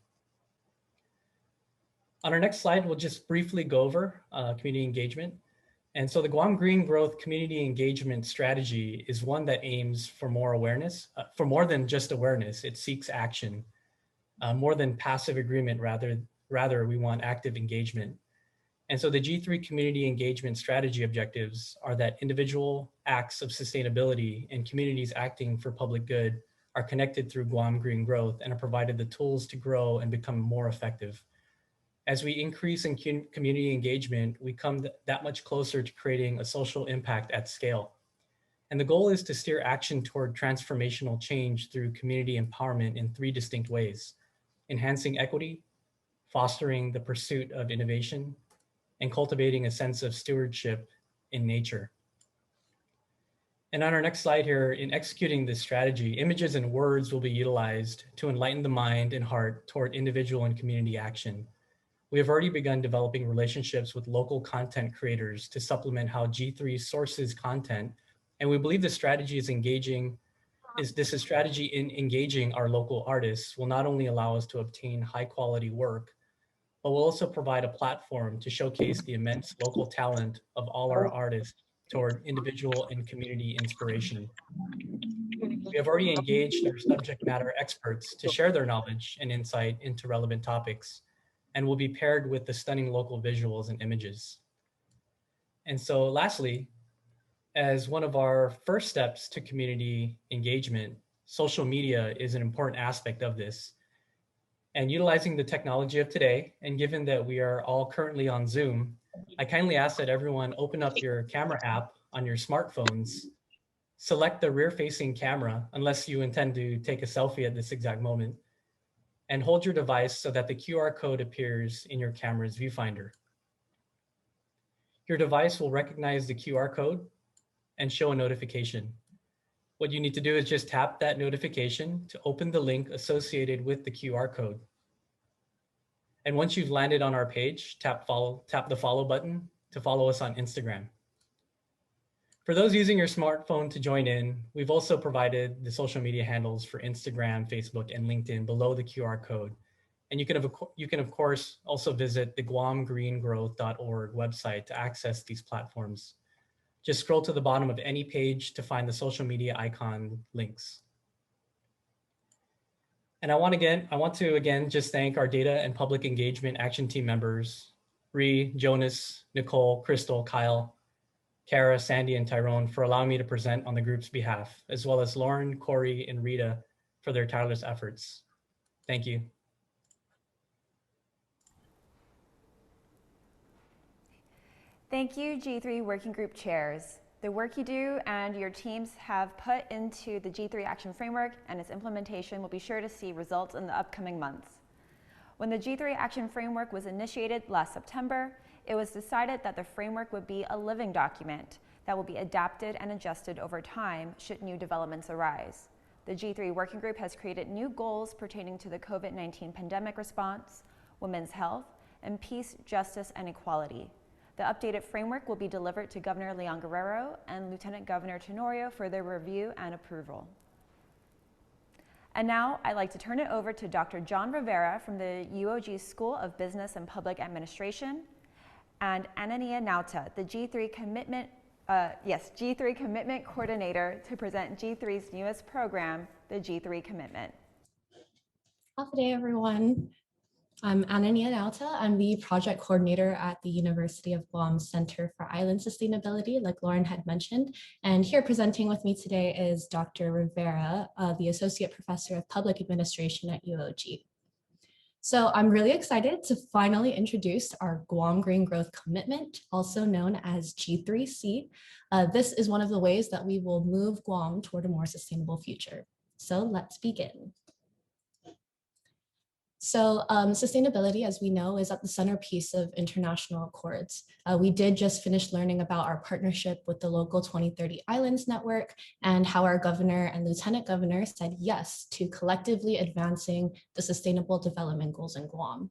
[SPEAKER 6] On our next slide, we'll just briefly go over community engagement. And so the Guam Green Growth community engagement strategy is one that aims for more awareness, for more than just awareness. It seeks action, more than passive agreement, rather we want active engagement. And so the G3 community engagement strategy objectives are that individual acts of sustainability and communities acting for public good are connected through Guam Green Growth and are provided the tools to grow and become more effective. As we increase in community engagement, we come that much closer to creating a social impact at scale. And the goal is to steer action toward transformational change through community empowerment in three distinct ways: enhancing equity, fostering the pursuit of innovation, and cultivating a sense of stewardship in nature. And on our next slide here, in executing this strategy, images and words will be utilized to enlighten the mind and heart toward individual and community action. We have already begun developing relationships with local content creators to supplement how G3 sources content. And we believe this strategy is this strategy in engaging our local artists will not only allow us to obtain high quality work, but will also provide a platform to showcase the immense local talent of all our artists toward individual and community inspiration. We have already engaged our subject matter experts to share their knowledge and insight into relevant topics, and will be paired with the stunning local visuals and images. And so lastly, as one of our first steps to community engagement, social media is an important aspect of this. And utilizing the technology of today, and given that we are all currently on Zoom, I kindly ask that everyone open up your camera app on your smartphones, select the rear-facing camera, unless you intend to take a selfie at this exact moment, and hold your device so that the QR code appears in your camera's viewfinder. Your device will recognize the QR code and show a notification. What you need to do is just tap that notification to open the link associated with the QR code. And once you've landed on our page, tap the follow button to follow us on Instagram. For those using your smartphone to join in, we've also provided the social media handles for Instagram, Facebook, and LinkedIn below the QR code. And you can of course also visit the guamgreengrowth.org website to access these platforms. Just scroll to the bottom of any page to find the social media icon links. And I want to again just thank our data and public engagement action team members, Ree, Jonas, Nicole, Crystal, Kyle, Kara, Sandy, and Tyrone for allowing me to present on the group's behalf, as well as Lauren, Corey, and Rita for their tireless efforts. Thank you.
[SPEAKER 1] Thank you, G3 Working Group Chairs. The work you do and your teams have put into the G3 Action Framework and its implementation will be sure to see results in the upcoming months. When the G3 Action Framework was initiated last September, it was decided that the framework would be a living document that will be adapted and adjusted over time should new developments arise. The G3 Working Group has created new goals pertaining to the COVID-19 pandemic response, women's health, and peace, justice, and equality. The updated framework will be delivered to Governor Guerrero and Lieutenant Governor Tenorio for their review and approval. And now I'd like to turn it over to Dr. John Rivera from the UOG School of Business and Public Administration and Anania Nauta, the G3 Commitment Coordinator, to present G3's newest program, the G3 Commitment.
[SPEAKER 7] Good day, everyone. I'm Anania Nauta. I'm the project coordinator at the University of Guam Center for Island Sustainability, like Lauren had mentioned. And here presenting with me today is Dr. Rivera, the Associate Professor of Public Administration at UOG. So I'm really excited to finally introduce our Guam Green Growth Commitment, also known as G3C. This is one of the ways that we will move Guam toward a more sustainable future. So let's begin. So sustainability, as we know, is at the centerpiece of international accords. We did just finish learning about our partnership with the Local2030 Islands Network and how our governor and lieutenant governor said yes to collectively advancing the sustainable development goals in Guam.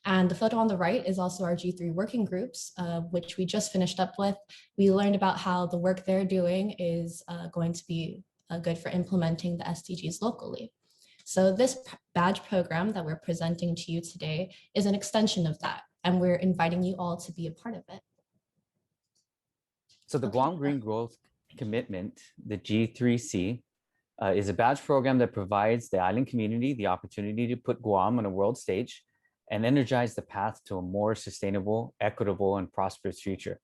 [SPEAKER 7] And the photo on the right is also our G3 working groups, which we just finished up with. We learned about how the work they're doing is going to be good for implementing the SDGs locally. So this badge program that we're presenting to you today is an extension of that, and we're inviting you all to be a part of it.
[SPEAKER 22] So the Guam Green Growth Commitment, the G3C, is a badge program that provides the island community the opportunity to put Guam on a world stage and energize the path to a more sustainable, equitable, and prosperous future.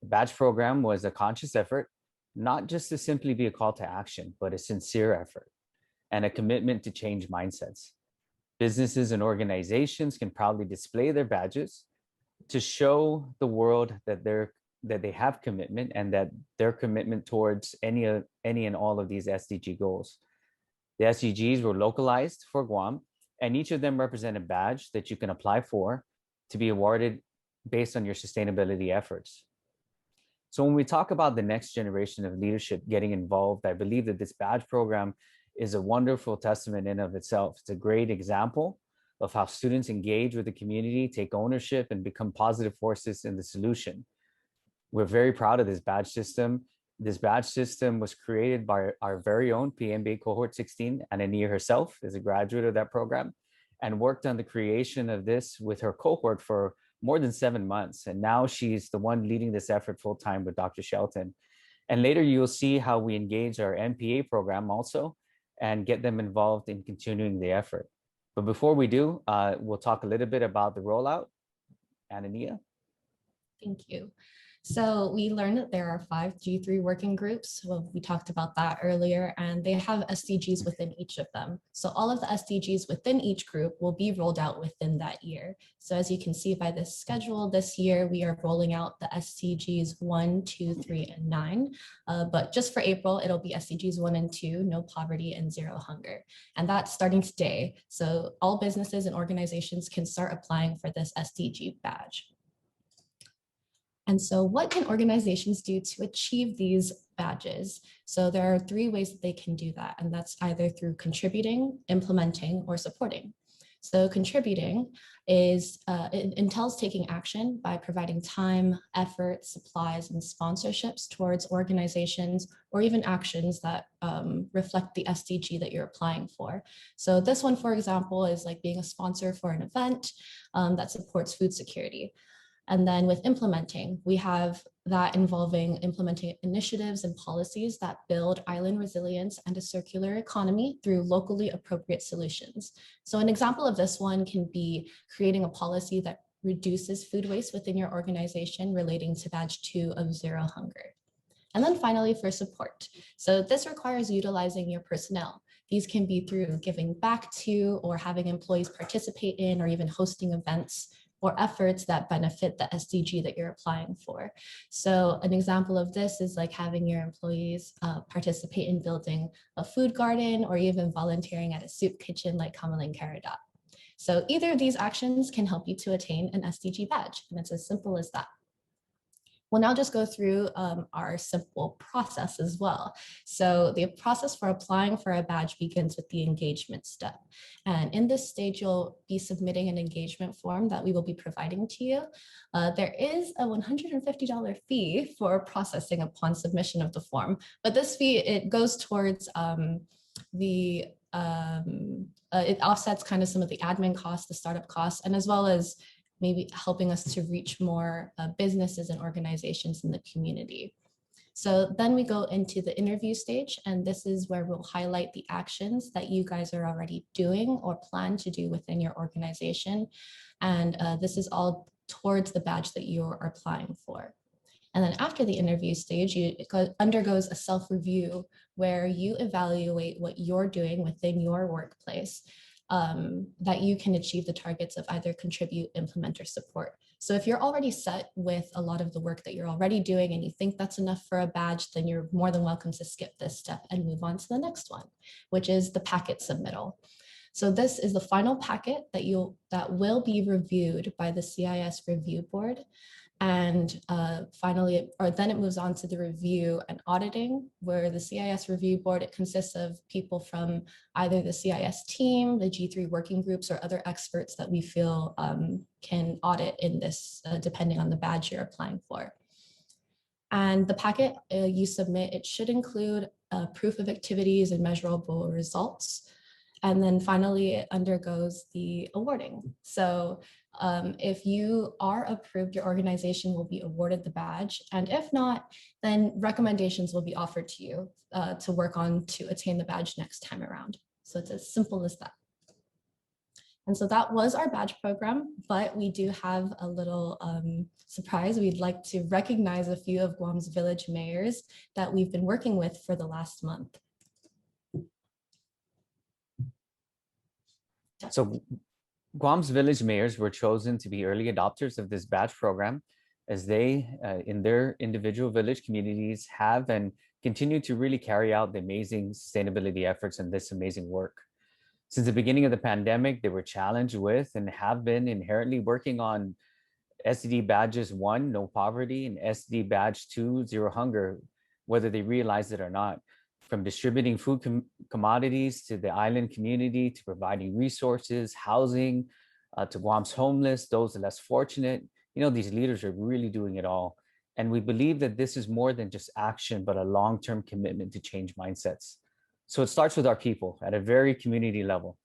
[SPEAKER 22] The badge program was a conscious effort, not just to simply be a call to action, but a sincere effort and a commitment to change mindsets. Businesses and organizations can proudly display their badges to show the world that they have commitment and that their commitment towards any and all of these SDG goals. The SDGs were localized for Guam, and each of them represent a badge that you can apply for to be awarded based on your sustainability efforts. So when we talk about the next generation of leadership getting involved, I believe that this badge program is a wonderful testament in of itself. It's a great example of how students engage with the community, take ownership, and become positive forces in the solution. We're very proud of this badge system. This badge system was created by our very own PMBA Cohort 16, Anania herself is a graduate of that program, and worked on the creation of this with her cohort for more than 7 months. And now she's the one leading this effort full-time with Dr. Shelton. And later you'll see how we engage our MPA program also and get them involved in continuing the effort. But before we do, we'll talk a little bit about the rollout. Anania.
[SPEAKER 7] Thank you. So we learned that there are 5 G3 working groups. Well, we talked about that earlier, and they have SDGs within each of them. So all of the SDGs within each group will be rolled out within that year. So as you can see by this schedule, this year we are rolling out the SDGs 1, 2, 3, and 9. But just for April, it'll be SDGs 1 and 2, no poverty and zero hunger. And that's starting today. So all businesses and organizations can start applying for this SDG badge. And so what can organizations do to achieve these badges? So there are 3 ways that they can do that, and that's either through contributing, implementing, or supporting. So contributing it entails taking action by providing time, effort, supplies, and sponsorships towards organizations or even actions that reflect the SDG that you're applying for. So this one, for example, is like being a sponsor for an event that supports food security. And then with implementing, we have that involving implementing initiatives and policies that build island resilience and a circular economy through locally appropriate solutions. So an example of this one can be creating a policy that reduces food waste within your organization relating to Badge 2 of Zero Hunger. And then finally, for support. So this requires utilizing your personnel. These can be through giving back to or having employees participate in or even hosting events or efforts that benefit the SDG that you're applying for. So an example of this is like having your employees participate in building a food garden or even volunteering at a soup kitchen like Kamaling Karadat. So either of these actions can help you to attain an SDG badge, and it's as simple as that. We'll now just go through our simple process as well. So the process for applying for a badge begins with the engagement step. And in this stage, you'll be submitting an engagement form that we will be providing to you. There is a $150 fee for processing upon submission of the form, but this fee, it goes towards it offsets kind of some of the admin costs, the startup costs, and as well as maybe helping us to reach more businesses and organizations in the community. So then we go into the interview stage, and this is where we'll highlight the actions that you guys are already doing or plan to do within your organization. And this is all towards the badge that you're applying for. And then after the interview stage, it undergoes a self-review where you evaluate what you're doing within your workplace that you can achieve the targets of either contribute, implement, or support. So if you're already set with a lot of the work that you're already doing and you think that's enough for a badge, then you're more than welcome to skip this step and move on to the next one, which is the packet submittal. So this is the final packet that will be reviewed by the CIS review board. And finally, then it moves on to the review and auditing, where the CIS review board, it consists of people from either the CIS team, the G3 working groups, or other experts that we feel can audit in this, depending on the badge you're applying for. And the packet you submit, it should include proof of activities and measurable results. And then finally, it undergoes the awarding. So if you are approved, your organization will be awarded the badge. And if not, then recommendations will be offered to you to work on to attain the badge next time around. So it's as simple as that. And so that was our badge program, but we do have a little surprise. We'd like to recognize a few of Guam's village mayors that we've been working with for the last month.
[SPEAKER 22] So Guam's village mayors were chosen to be early adopters of this badge program, as they, in their individual village communities, have and continue to really carry out the amazing sustainability efforts and this amazing work. Since the beginning of the pandemic, they were challenged with and have been inherently working on SDG badges 1, no poverty, and SDG badge 2, zero hunger, whether they realize it or not. From distributing food commodities to the island community, to providing resources, housing, to Guam's homeless, those less fortunate. You know, these leaders are really doing it all. And we believe that this is more than just action, but a long-term commitment to change mindsets. So it starts with our people at a very community level.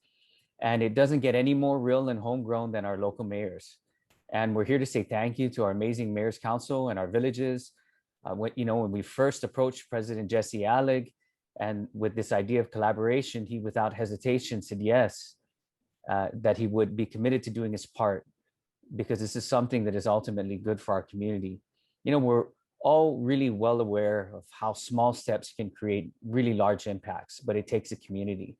[SPEAKER 22] And it doesn't get any more real and homegrown than our local mayors. And we're here to say thank you to our amazing Mayor's Council and our villages. When we first approached President Jesse Allig, and with this idea of collaboration, he without hesitation said yes, that he would be committed to doing his part, because this is something that is ultimately good for our community. You know, we're all really well aware of how small steps can create really large impacts, but it takes a community.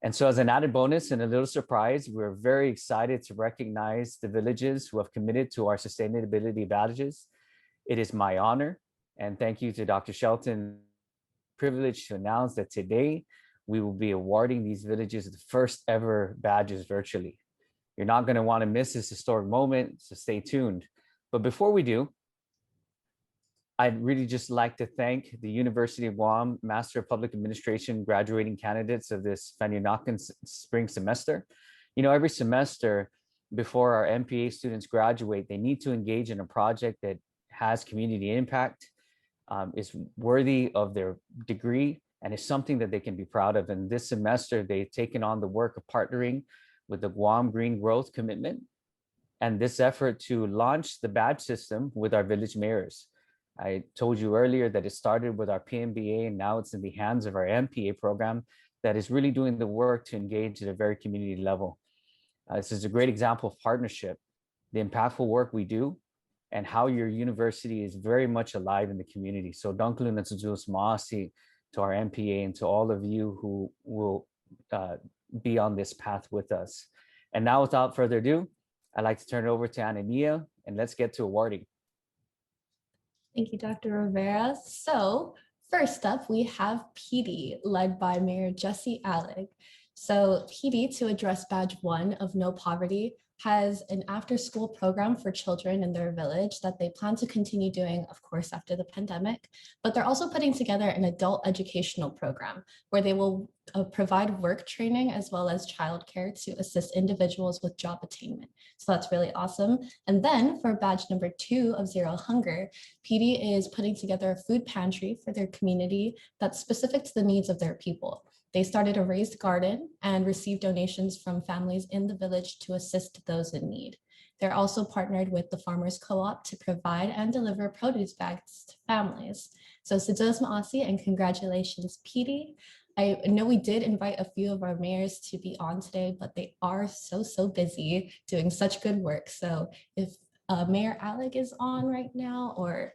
[SPEAKER 22] And so as an added bonus and a little surprise, we're very excited to recognize the villages who have committed to our sustainability badges. It is my honor, and thank you to Dr. Shelton, privilege to announce that today we will be awarding these villages the first ever badges virtually. You're not going to want to miss this historic moment, so stay tuned. But before we do, I'd really just like to thank the University of Guam Master of Public Administration graduating candidates of this Fanyonakan spring semester. You know, every semester before our MPA students graduate, they need to engage in a project that has community impact, is worthy of their degree, and is something that they can be proud of. And this semester, they've taken on the work of partnering with the Guam Green Growth commitment and this effort to launch the badge system with our village mayors. I told you earlier that it started with our PMBA, and now it's in the hands of our MPA program that is really doing the work to engage at a very community level. This is a great example of partnership, the impactful work we do, and how your university is very much alive in the community. So Dankulu Natsujus Maasi to our MPA and to all of you who will be on this path with us. And now, without further ado, I'd like to turn it over to Anania, and let's get to awarding.
[SPEAKER 7] Thank you, Dr. Rivera. So first up, we have PD, led by Mayor Jesse Alec. So PD, to address Badge 1 of No Poverty, has an after-school program for children in their village that they plan to continue doing, of course, after the pandemic. But they're also putting together an adult educational program where they will provide work training as well as childcare to assist individuals with job attainment. So that's really awesome. And then for badge number 2 of Zero Hunger, PD is putting together a food pantry for their community that's specific to the needs of their people. They started a raised garden and received donations from families in the village to assist those in need. They're also partnered with the Farmers Co-op to provide and deliver produce bags to families. So Sidzos Maasi and congratulations, PD. I know we did invite a few of our mayors to be on today, but they are so busy doing such good work. So if Mayor Alec is on right now, or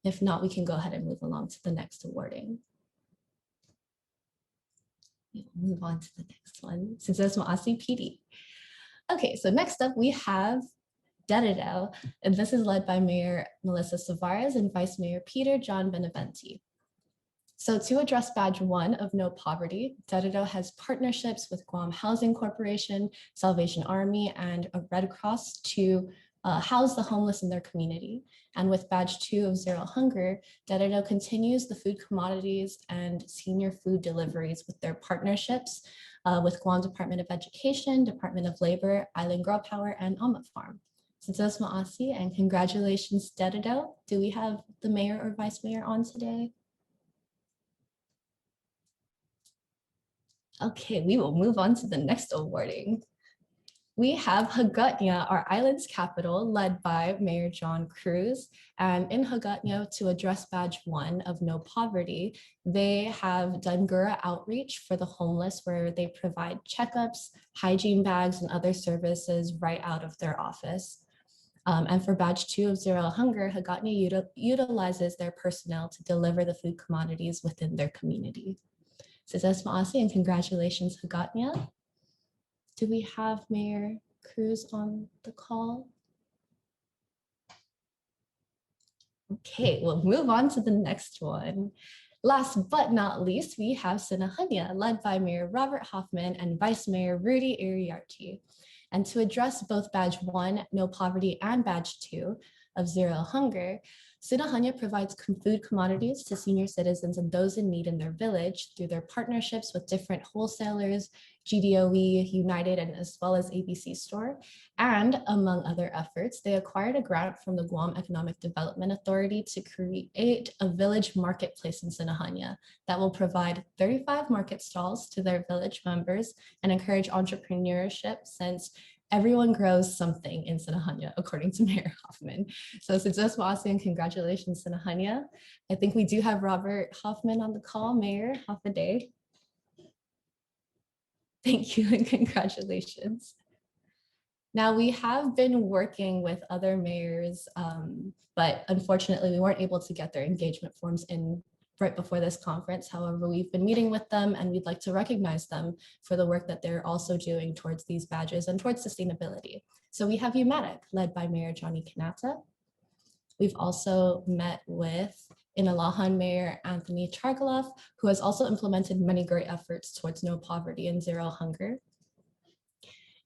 [SPEAKER 7] if not, we can go ahead and move along to the next awarding. We'll move on to the next one. Success Maasi PD. Okay, so next up we have Dedado, and this is led by Mayor Melissa Savares and Vice Mayor Peter John Beneventi. So to address badge 1 of No Poverty, Dedado has partnerships with Guam Housing Corporation, Salvation Army, and a Red Cross to house the homeless in their community. And with badge 2 of Zero Hunger, Dedado continues the food commodities and senior food deliveries with their partnerships with Guam Department of Education, Department of Labor, Island Girl Power, and Amat Farm. Sidzos Maasi and congratulations, Dedado. Do we have the mayor or vice mayor on today? Okay, we will move on to the next awarding. We have Hagåtña, our island's capital, led by Mayor John Cruz. And in Hagåtña, to address badge 1 of No Poverty, they have done Gura outreach for the homeless, where they provide checkups, hygiene bags, and other services right out of their office. And for badge 2 of Zero Hunger, Hagåtña utilizes their personnel to deliver the food commodities within their community. Sidzos Maasi and congratulations, Hagåtña. Do we have Mayor Cruz on the call? Okay, we'll move on to the next one. Last but not least, we have Sinahanya, led by Mayor Robert Hoffman and Vice Mayor Rudy Iriarte. And to address both badge 1, No Poverty, and badge 2 of Zero Hunger, Sinahanya provides food commodities to senior citizens and those in need in their village through their partnerships with different wholesalers, GDOE, United, and as well as ABC Store. And among other efforts, they acquired a grant from the Guam Economic Development Authority to create a village marketplace in Sinahanya that will provide 35 market stalls to their village members and encourage entrepreneurship, since everyone grows something in Sinahanya, according to Mayor Hoffman. So Sidzos Maasi and congratulations, Sinahanya. I think we do have Robert Hoffman on the call. Mayor, Hafaday. Thank you and congratulations. Now, we have been working with other mayors, but unfortunately we weren't able to get their engagement forms in right before this conference. However, we've been meeting with them and we'd like to recognize them for the work that they're also doing towards these badges and towards sustainability. So we have UMATIC, led by Mayor Johnny Kanata. We've also met with Inalahan Mayor Anthony Chargaloff, who has also implemented many great efforts towards no poverty and zero hunger.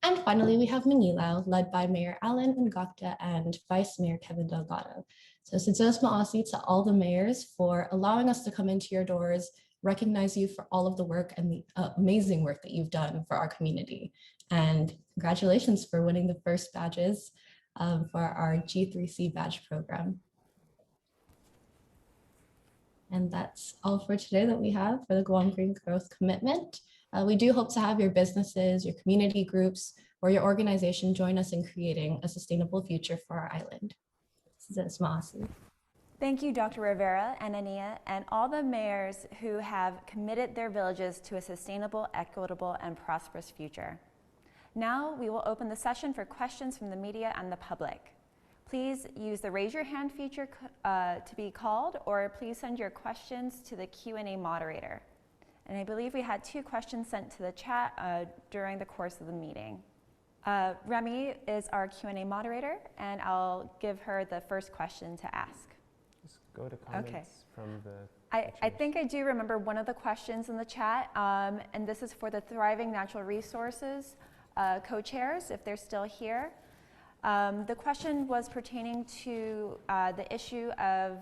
[SPEAKER 7] And finally, we have Manilao, led by Mayor Alan Ngakta and Vice Mayor Kevin Delgado. So Sidzos Maasi to all the mayors for allowing us to come into your doors, recognize you for all of the work and the amazing work that you've done for our community. And congratulations for winning the first badges for our G3C badge program. And that's all for today that we have for the Guam Green Growth Commitment. We do hope to have your businesses, your community groups, or your organization join us in creating a sustainable future for our island. This is Esmasi.
[SPEAKER 1] Thank you, Dr. Rivera and Ania, and all the mayors who have committed their villages to a sustainable, equitable, and prosperous future. Now we will open the session for questions from the media and the public. Please use the raise your hand feature to be called, or please send your questions to the Q&A moderator. And I believe we had 2 questions sent to the chat during the course of the meeting. Remy is our Q&A moderator, and I'll give her the first question to ask.
[SPEAKER 9] Just go to comments from the
[SPEAKER 1] I think I do remember one of the questions in the chat, and this is for the Thriving Natural Resources co-chairs, if they're still here. The question was pertaining to the issue of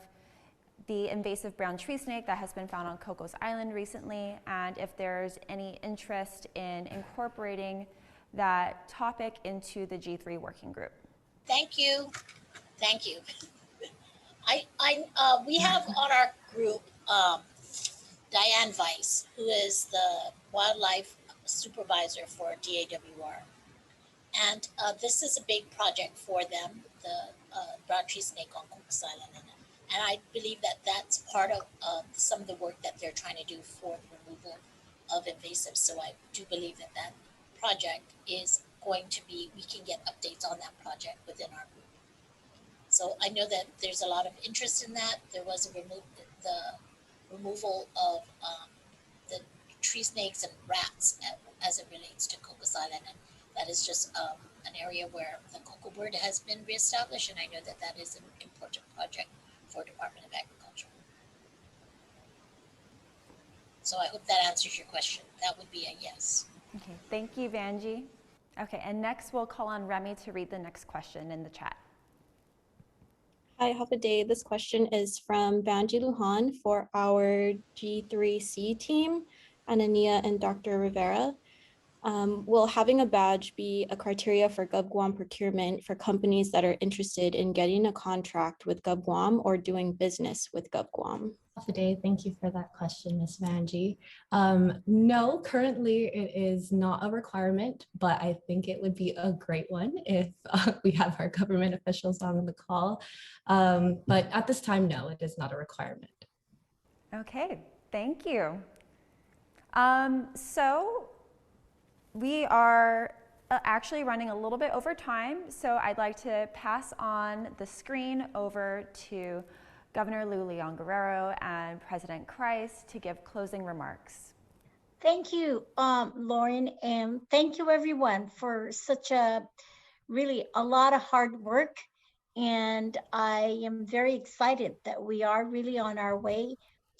[SPEAKER 1] the invasive brown tree snake that has been found on Cocos Island recently, and if there's any interest in incorporating that topic into the G3 working group.
[SPEAKER 17] Thank you. Thank you. We have on our group Diane Weiss, who is the wildlife supervisor for DAWR. And this is a big project for them, the brown tree snake on Cocos Island. And I believe that that's part of some of the work that they're trying to do for the removal of invasives. So I do believe that that project is going to be, we can get updates on that project within our group. So I know that there's a lot of interest in that. There was the removal of the tree snakes and rats as it relates to Cocos Island. And that is just an area where the cocoa bird has been reestablished. And I know that that is an important project for Department of Agriculture. So I hope that answers your question. That would be a yes.
[SPEAKER 1] Okay, thank you, Vanjie. Okay, and next we'll call on Remy to read the next question in the chat.
[SPEAKER 2] Hi, Hafaday. This question is from Banji Lujan for our G3C team, Anania and Dr. Rivera. Will having a badge be a criteria for GovGuam procurement for companies that are interested in getting a contract with GovGuam or doing business with GovGuam?
[SPEAKER 7] Hafaday, thank you for that question, Ms. Vanjie. No, currently it is not a requirement, but I think it would be a great one if we have our government officials on the call. But at this time, no, it is not a requirement.
[SPEAKER 1] Okay, thank you. So we are actually running a little bit over time, so I'd like to pass on the screen over to Governor Lourdes A. Guerrero and President Krise to give closing remarks.
[SPEAKER 5] Thank you, Lauren, and thank you everyone for such a lot of hard work. And I am very excited that we are really on our way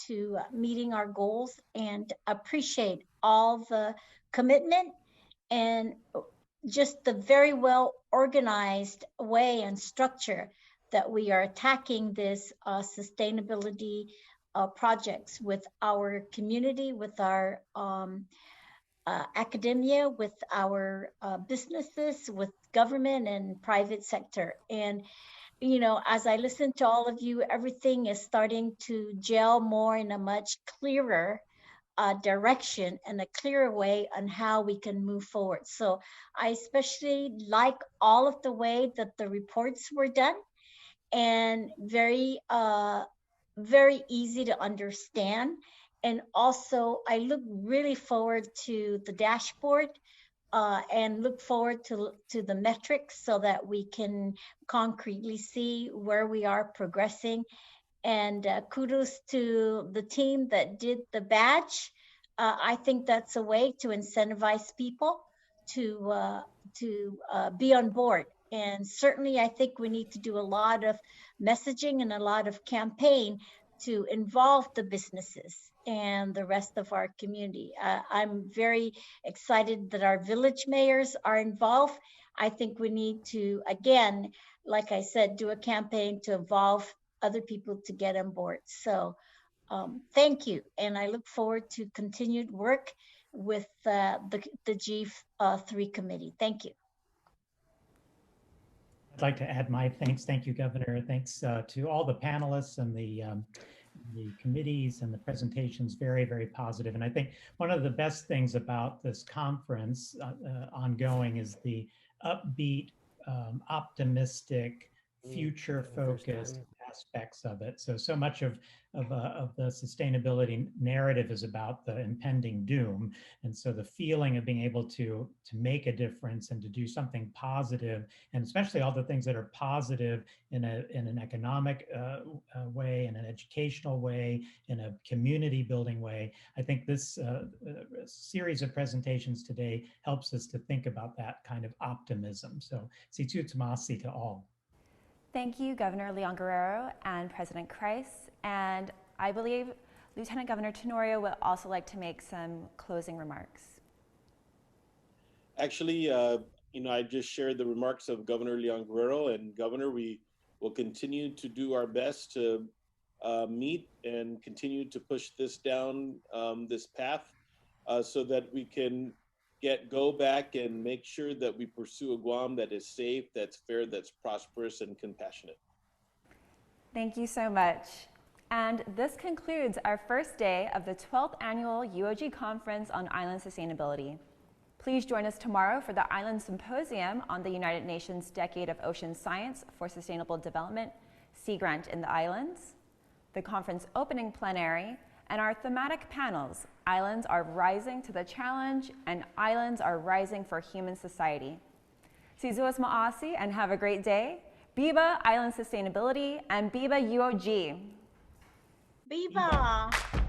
[SPEAKER 5] to meeting our goals, and appreciate all the commitment and just the very well organized way and structure that we are attacking this sustainability projects with our community, with our academia, with our businesses, with government and private sector. And you know, as I listen to all of you, everything is starting to gel more in a much clearer direction and a clearer way on how we can move forward. So I especially like all of the way that the reports were done, and very easy to understand. And also I look really forward to the dashboard and look forward to the metrics so that we can concretely see where we are progressing. And kudos to the team that did the badge. I think that's a way to incentivize people to be on board. And certainly I think we need to do a lot of messaging and a lot of campaign to involve the businesses and the rest of our community. I'm very excited that our village mayors are involved. I think we need to, again, like I said, do a campaign to involve other people to get on board. So thank you. And I look forward to continued work with the G3 committee. Thank you.
[SPEAKER 3] I'd like to add my thanks. Thank you, Governor. Thanks to all the panelists and the committees and the presentations, very, very positive. And I think one of the best things about this conference ongoing is the upbeat, optimistic, future-focused aspects of it. So much of the sustainability narrative is about the impending doom. And so the feeling of being able to make a difference and to do something positive, and especially all the things that are positive in an economic way, in an educational way, in a community building way. I think this series of presentations today helps us to think about that kind of optimism. So, situ tamasi to all.
[SPEAKER 1] Thank you, Governor Leon Guerrero and President Krise. And I believe Lieutenant Governor Tenorio would also like to make some closing remarks.
[SPEAKER 4] Actually, I just shared the remarks of Governor Leon Guerrero, and Governor, we will continue to do our best to meet and continue to push this down this path so that we can go back and make sure that we pursue a Guam that is safe, that's fair, that's prosperous, and compassionate.
[SPEAKER 1] Thank you so much. And this concludes our first day of the 12th Annual UOG Conference on Island Sustainability. Please join us tomorrow for the Island Symposium on the United Nations Decade of Ocean Science for Sustainable Development, Sea Grant in the Islands, the conference opening plenary, and our thematic panels, Islands Are Rising to the Challenge and Islands Are Rising for Human Society. Sizuas Ma'asi and have a great day. Biba Island Sustainability and Biba UOG.
[SPEAKER 5] Biba!